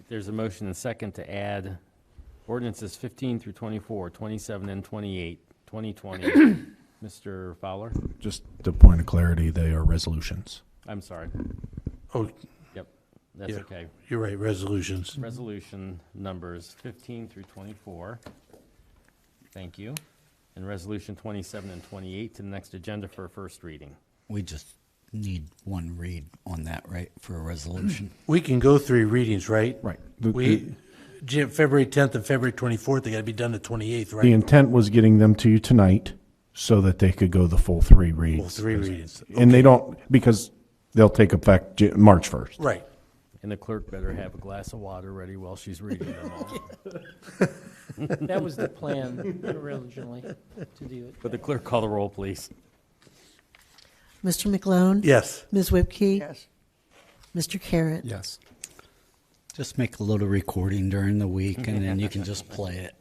Speaker 3: There's a motion and second to add ordinances 15 through 24, 27, and 28, 2020. Mr. Fowler?
Speaker 12: Just a point of clarity, they are resolutions.
Speaker 3: I'm sorry.
Speaker 4: Oh,
Speaker 3: Yep. that's
Speaker 4: Yeah,
Speaker 3: okay.
Speaker 4: You're right, resolutions.
Speaker 3: Resolution numbers 15 through 24. Thank you. And resolution 27 and 28 to the next agenda for a first reading.
Speaker 13: We just need one read on that, right, for a resolution?
Speaker 4: We can go 3 readings, right?
Speaker 12: Right.
Speaker 4: February 10th and February 24th, they got to be done the 28th, right?
Speaker 12: The intent was getting them to you tonight so that they could go the full 3 reads.
Speaker 4: Full 3 readings.
Speaker 12: And they don't, because they'll take effect March 1st.
Speaker 4: Right.
Speaker 3: And the clerk better have a glass of water ready while she's reading them all.
Speaker 15: That was the plan originally, to do it.
Speaker 3: Would the clerk call the roll, please?
Speaker 5: Mr. McLone?
Speaker 4: Yes.
Speaker 5: Ms. Whipke?
Speaker 1: Yes.
Speaker 5: Mr. Carrot?
Speaker 2: Yes.
Speaker 13: Just make a little recording during the week, and then you can just play it.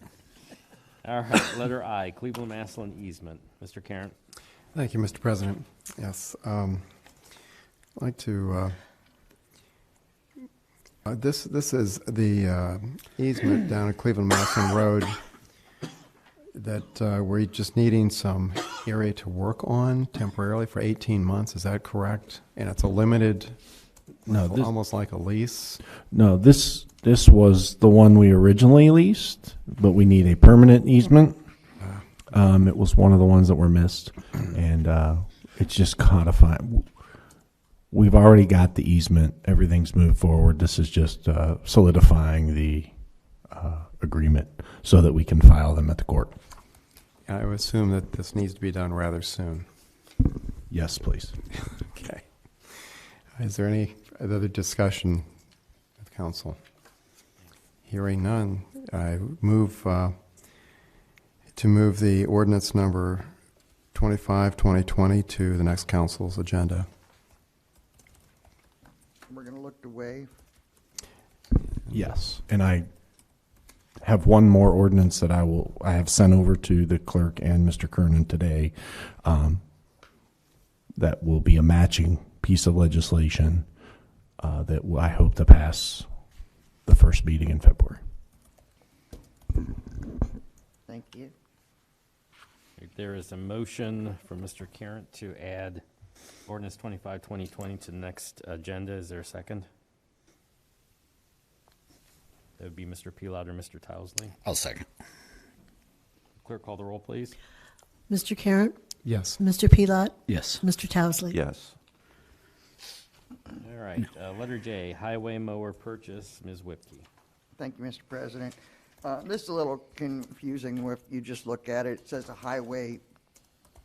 Speaker 3: All right, letter I, Cleveland Maslin easement. Mr. Karen?
Speaker 2: Thank you, Mr. President. Yes, I'd like to, this is the easement down at Cleveland Maslin Road that we're just needing some area to work on temporarily for 18 months. Is that correct? And it's a limited, almost like a lease?
Speaker 12: No, this was the one we originally leased, but we need a permanent easement. It was one of the ones that were missed, and it's just codified. We've already got the easement. Everything's moved forward. This is just solidifying the agreement so that we can file them at the court.
Speaker 2: I would assume that this needs to be done rather soon.
Speaker 12: Yes, please.
Speaker 2: Okay. Is there any other discussion with council? Hearing none, I move to move the ordinance number 25-2020 to the next council's agenda.
Speaker 1: We're going to look to waive.
Speaker 12: Yes, and I have one more ordinance that I have sent over to the clerk and Mr. Kernan today. That will be a matching piece of legislation that I hope to pass the first meeting in February.
Speaker 1: Thank you.
Speaker 3: There is a motion from Mr. Karen to add ordinance 25-2020 to the next agenda. Is there a second? That would be Mr. Pelot or Mr. Towsley.
Speaker 13: I'll second.
Speaker 3: Clerk, call the roll, please.
Speaker 5: Mr. Carrot?
Speaker 2: Yes.
Speaker 5: Mr. Pelot?
Speaker 13: Yes.
Speaker 5: Mr. Towsley?
Speaker 11: Yes.
Speaker 3: All right, letter J, highway mower purchase, Ms. Whipke.
Speaker 1: Thank you, Mr. President. This is a little confusing if you just look at it. It says a highway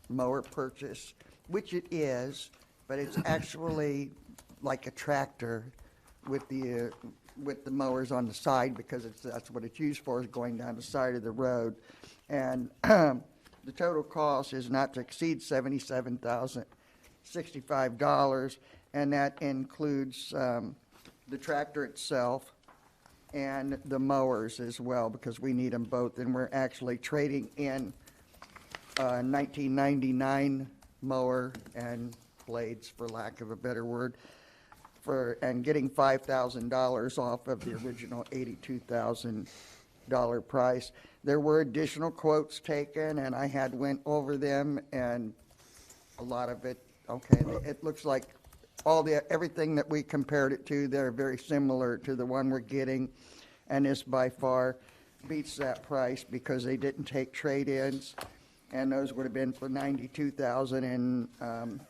Speaker 1: mower purchase, which it is, but it's actually like a tractor with the mowers on the side because that's what it's used for, is going down the side of the road. And the total cost is not to exceed $77,065, and that includes the tractor itself and the mowers as well, because we need them both, and we're actually trading in 1999 mower and blades, for lack of a better word, and getting $5,000 off of the original $82,000 price. There were additional quotes taken, and I had went over them, and a lot of it, okay, it looks like everything that we compared it to, they're very similar to the one we're getting, and this by far beats that price because they didn't take trade-ins, and those would have been for $92,000 and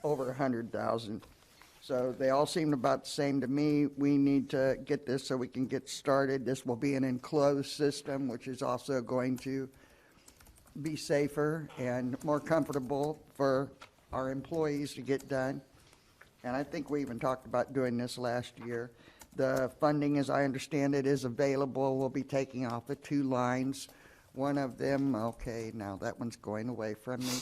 Speaker 1: over $100,000. So they all seem about the same to me. We need to get this so we can get started. This will be an enclosed system, which is also going to be safer and more comfortable for our employees to get done. And I think we even talked about doing this last year. The funding, as I understand it, is available. We'll be taking off of 2 lines. One of them, okay, now that one's going away from me.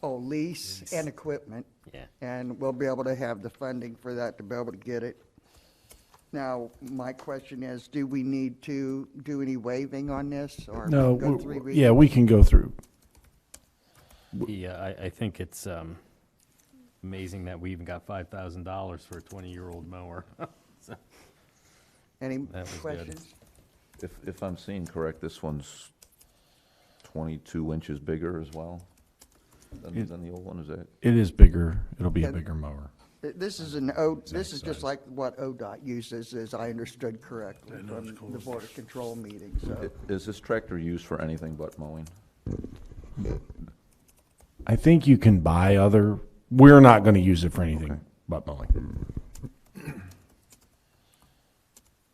Speaker 1: Lease and equipment.
Speaker 3: Yeah.
Speaker 1: And we'll be able to have the funding for that to be able to get it. Now, my question is, do we need to do any waiving on this, or
Speaker 12: No,
Speaker 1: go 3 readings?
Speaker 12: yeah, we can go through.
Speaker 3: Yeah, I think it's amazing that we even got $5,000 for a 20-year-old mower. So,
Speaker 1: Any
Speaker 3: that was good.
Speaker 1: questions?
Speaker 11: If I'm seeing correct, this one's 22 inches bigger as well than the old one, is that?
Speaker 12: It is bigger. It'll be a
Speaker 1: And-
Speaker 12: bigger mower.
Speaker 1: This is this is just like what ODOT uses, as I understood correctly from the Border Control meeting, so.
Speaker 11: Is this tractor used for anything but mowing?
Speaker 12: I think you can buy other, we're not going to use it for anything but mowing.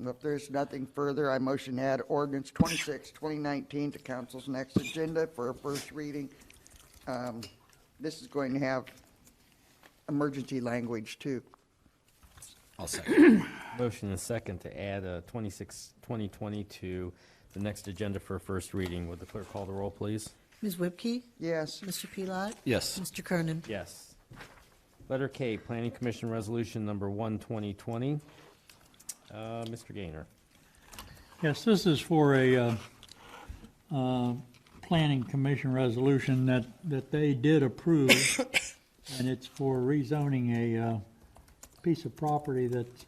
Speaker 1: If there's nothing further, I motion to add ordinance 26, 2019 to council's next agenda for a first reading. This is going to have emergency language too.
Speaker 13: I'll second.
Speaker 3: Motion and second to add 2020 to the next agenda for a first reading. Would the clerk call the roll, please?
Speaker 5: Ms. Whipke?
Speaker 1: Yes.
Speaker 5: Mr. Pelot?
Speaker 13: Yes.
Speaker 5: Mr. Kernan?
Speaker 3: Yes. Letter K, Planning Commission Resolution Number 1, 2020. Mr. Gaynor.
Speaker 9: Yes, this is for a planning commission resolution that they did approve, and it's for rezoning a piece of property that's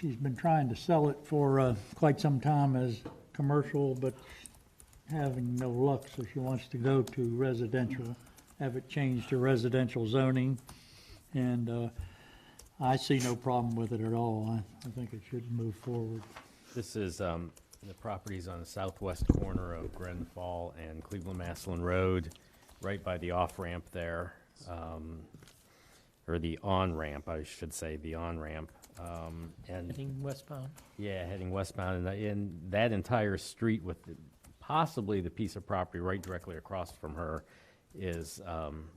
Speaker 9: she's been trying to sell it for quite some time as commercial, but having no luck, so she wants to go to residential, have it changed to residential zoning, and I see no problem with it at all. I think it should move forward.
Speaker 3: This is the properties on the southwest corner of Grenfall and Cleveland-Maslin Road, right by the off-ramp there, or the on-ramp, I should say, the on-ramp. And
Speaker 15: Heading westbound.
Speaker 3: yeah, heading westbound, and that entire street with possibly the piece of property right directly across from her is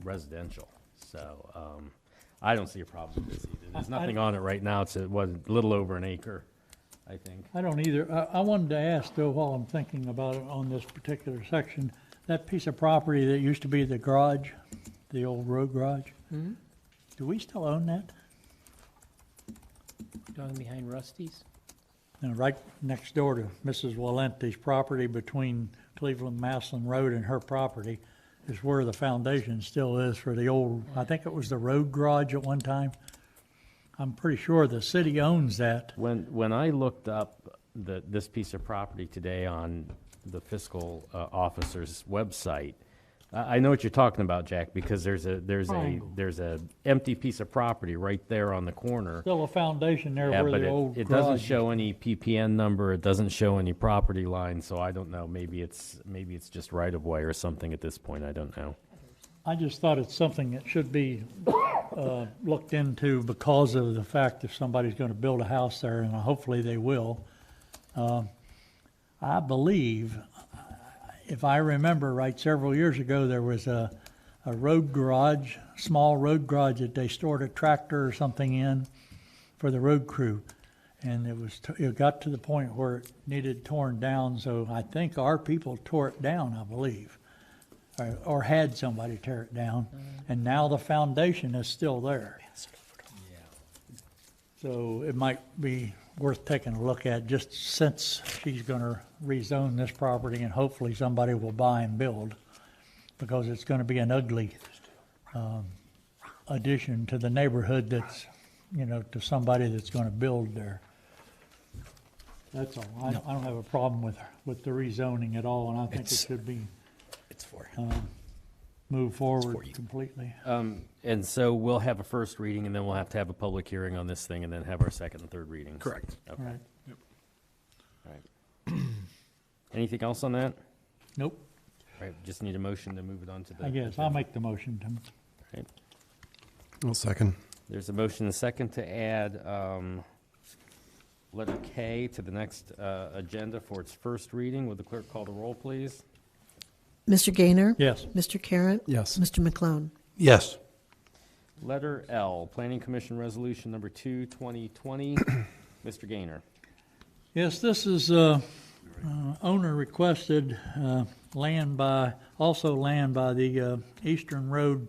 Speaker 3: residential. So I don't see a problem with this either. There's nothing on it right now. It's a little over an acre, I think.
Speaker 9: I don't either. I wanted to ask, though, while I'm thinking about it on this particular section, that piece of property that used to be the garage, the old road garage, do we still own that?
Speaker 15: Going behind Rusty's.
Speaker 9: Right next door to Mrs. Valenti's property between Cleveland Maslin Road and her property is where the foundation still is for the old, I think it was the road garage at one time. I'm pretty sure the city owns that.
Speaker 3: When I looked up this piece of property today on the fiscal officer's website, I know what you're talking about, Jack, because there's a empty piece of property right there on the corner.
Speaker 9: Still a foundation there
Speaker 3: Yeah,
Speaker 9: where
Speaker 3: but
Speaker 9: the old
Speaker 3: it
Speaker 9: garage.
Speaker 3: doesn't show any PPN number. It doesn't show any property line. So I don't know. Maybe it's just right of way or something at this point. I don't know.
Speaker 9: I just thought it's something that should be looked into because of the fact if somebody's going to build a house there, and hopefully they will. I believe, if I remember right, several years ago there was a road garage, small road garage that they stored a tractor or something in for the road crew, and it got to the point where it needed torn down. So I think our people tore it down, I believe. Or had somebody tear it down, and now the foundation is still there. So it might be worth taking a look at, just since she's going to rezone this property, and hopefully somebody will buy and build, because it's going to be an ugly addition to the neighborhood that's, to somebody that's going to build there. That's all. I don't have a problem with the rezoning at all, and I think it should be move forward completely.
Speaker 3: And so we'll have a first reading, and then we'll have to have a public hearing on this thing, and then have our second and third readings.
Speaker 4: Correct.
Speaker 3: Okay.
Speaker 9: Right.
Speaker 3: All right. Anything else on that?
Speaker 9: Nope.
Speaker 3: All right. Just need a motion to move it on to the.
Speaker 9: I guess I'll make the motion, Tim.
Speaker 3: All right.
Speaker 2: I'll second.
Speaker 3: There's a motion and a second to add letter K to the next agenda for its first reading. Would the clerk call the roll, please?
Speaker 5: Mr. Gaynor?
Speaker 9: Yes.
Speaker 5: Mr. Carratt?
Speaker 2: Yes.
Speaker 5: Mr. McClone?
Speaker 4: Yes.
Speaker 3: Letter L, Planning Commission Resolution Number 2, 2020. Mr. Gaynor.
Speaker 9: Yes, this is owner requested land by the Eastern Road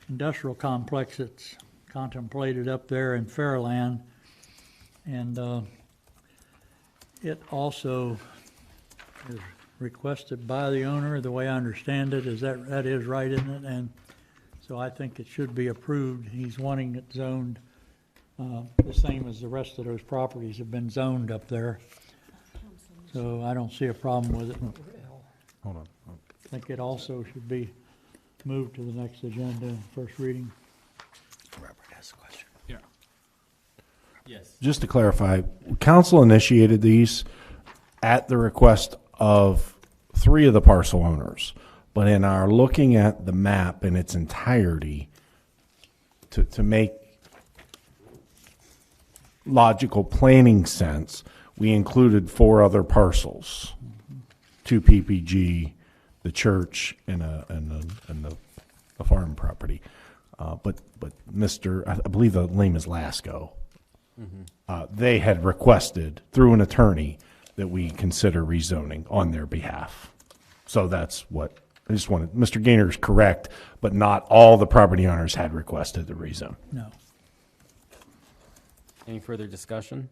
Speaker 9: Industrial Complex that's contemplated up there in Fairland. And it also is requested by the owner, the way I understand it, that is right, isn't it? And so I think it should be approved. He's wanting it zoned the same as the rest of those properties have been zoned up there. So I don't see a problem with it.
Speaker 12: Hold on.
Speaker 9: I think it also should be moved to the next agenda, first reading.
Speaker 4: Robert has a question.
Speaker 10: Yeah.
Speaker 3: Yes.
Speaker 12: Just to clarify, council initiated these at the request of 3 of the parcel owners. But in our looking at the map in its entirety, to make logical planning sense, we included 4 other parcels, 2 PPG, the church, and the farm property. But Mr. I believe the name is Lasco. They had requested through an attorney that we consider rezoning on their behalf. So that's what I just wanted. Mr. Gaynor is correct, but not all the property owners had requested the rezone.
Speaker 9: No.
Speaker 3: Any further discussion?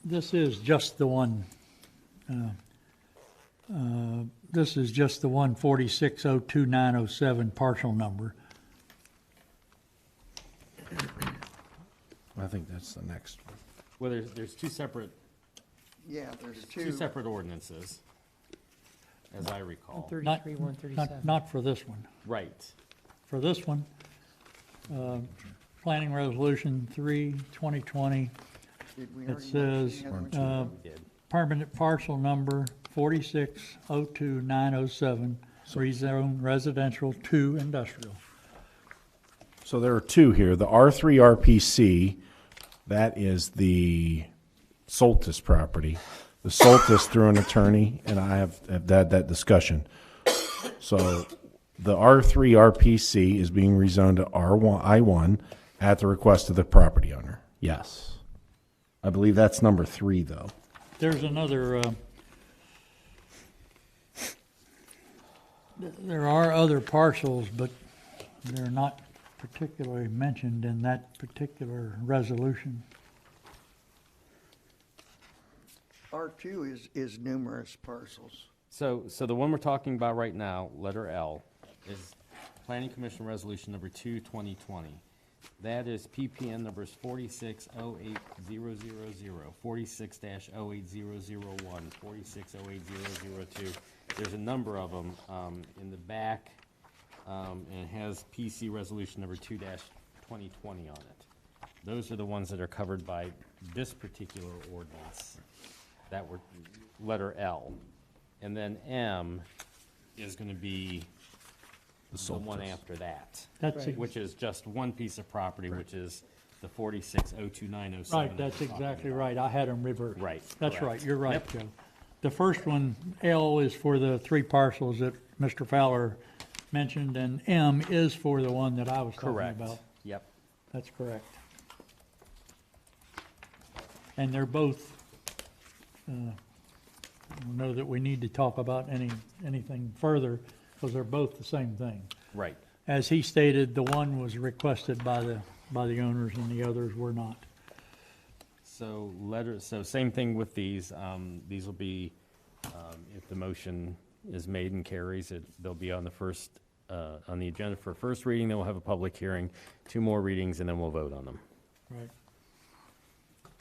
Speaker 9: This is just the one, this is just the 14602-907 parcel number.
Speaker 12: I think that's the next one.
Speaker 3: Well, there's two separate
Speaker 1: Yeah, there's
Speaker 3: two separate ordinances, as I recall.
Speaker 15: 133, 137.
Speaker 9: Not for this one.
Speaker 3: Right.
Speaker 9: For this one, Planning Resolution 3, 2020,
Speaker 1: Did we
Speaker 9: it
Speaker 1: already
Speaker 9: says,
Speaker 1: mention the other one?
Speaker 3: We did.
Speaker 9: permanent parcel number 4602907, rezone residential to industrial.
Speaker 12: So there are 2 here. The R3 RPC, that is the Soltis property. The Soltis through an attorney, and I have had that discussion. So the R3 RPC is being rezoned to R1 I1 at the request of the property owner. Yes. I believe that's number 3, though.
Speaker 9: There's another, there are other parcels, but they're not particularly mentioned in that particular resolution.
Speaker 1: R2 is numerous parcels.
Speaker 3: So the one we're talking about right now, letter L, is Planning Commission Resolution Number 2, 2020. That is PPN numbers 4608000, 46-08001, 46-08002. There's a number of them in the back, and it has PC Resolution Number 2-2020 on it. Those are the ones that are covered by this particular ordinance. That were letter L. And then M is going to be the one after that,
Speaker 9: That's ex-
Speaker 3: which is just one piece of property, which is the 4602907.
Speaker 9: Right, that's exactly right. I had them reversed.
Speaker 3: Right,
Speaker 9: That's
Speaker 3: correct.
Speaker 9: right, you're right,
Speaker 3: Yep.
Speaker 9: Joe. The first one, L, is for the 3 parcels that Mr. Fowler mentioned, and M is for the one that I was talking
Speaker 3: Correct.
Speaker 9: about.
Speaker 3: Yep.
Speaker 9: That's correct. And they're both, I don't know that we need to talk about anything further, because they're both the same thing.
Speaker 3: Right.
Speaker 9: As he stated, the one was requested by the owners and the others were not.
Speaker 3: So same thing with these. These will be, if the motion is made and carries, they'll be on the first, on the agenda for first reading, then we'll have a public hearing, 2 more readings, and then we'll vote on them.
Speaker 9: Right.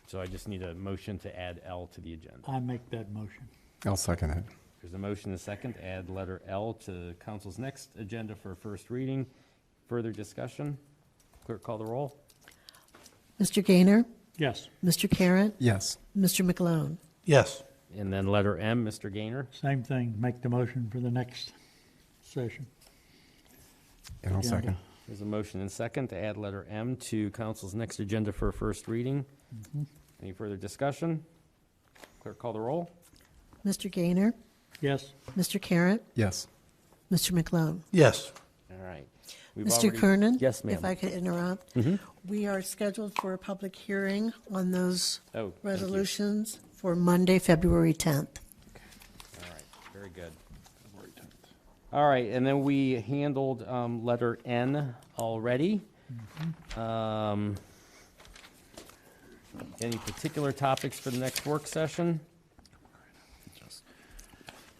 Speaker 3: So I just need a motion to add L to the agenda.
Speaker 9: I make that motion.
Speaker 2: I'll second it.
Speaker 3: There's a motion and a second to add letter L to council's next agenda for first reading. Further discussion? Clerk, call the roll.
Speaker 5: Mr. Gaynor?
Speaker 9: Yes.
Speaker 5: Mr. Carratt?
Speaker 2: Yes.
Speaker 5: Mr. McLone?
Speaker 4: Yes.
Speaker 3: And then letter M, Mr. Gaynor.
Speaker 9: Same thing, make the motion for the next session.
Speaker 2: And I'll
Speaker 9: Agenda.
Speaker 2: second.
Speaker 3: There's a motion and second to add letter M to council's next agenda for first reading. Any further discussion? Clerk, call the roll.
Speaker 5: Mr. Gaynor?
Speaker 9: Yes.
Speaker 5: Mr. Carratt?
Speaker 2: Yes.
Speaker 5: Mr. McLone?
Speaker 4: Yes.
Speaker 3: All right. We've
Speaker 5: Mr.
Speaker 3: already-
Speaker 5: Kernan?
Speaker 3: Yes, ma'am.
Speaker 5: If I could interrupt. We are scheduled for a public hearing on those
Speaker 3: Oh, thank you.
Speaker 5: resolutions for Monday, February 10th.
Speaker 3: All right, very good. All right, and then we handled letter N already. Any particular topics for the next work session?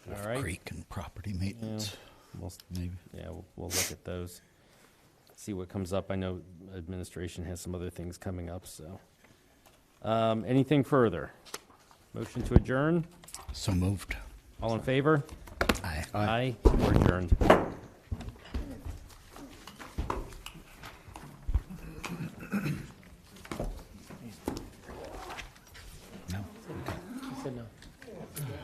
Speaker 3: All right.
Speaker 13: Creek and property maintenance, maybe.
Speaker 3: Yeah, we'll look at those, see what comes up. I know administration has some other things coming up, so. Anything further? Motion to adjourn?
Speaker 13: So moved.
Speaker 3: All in favor?
Speaker 13: Aye.
Speaker 3: Aye. We're adjourned.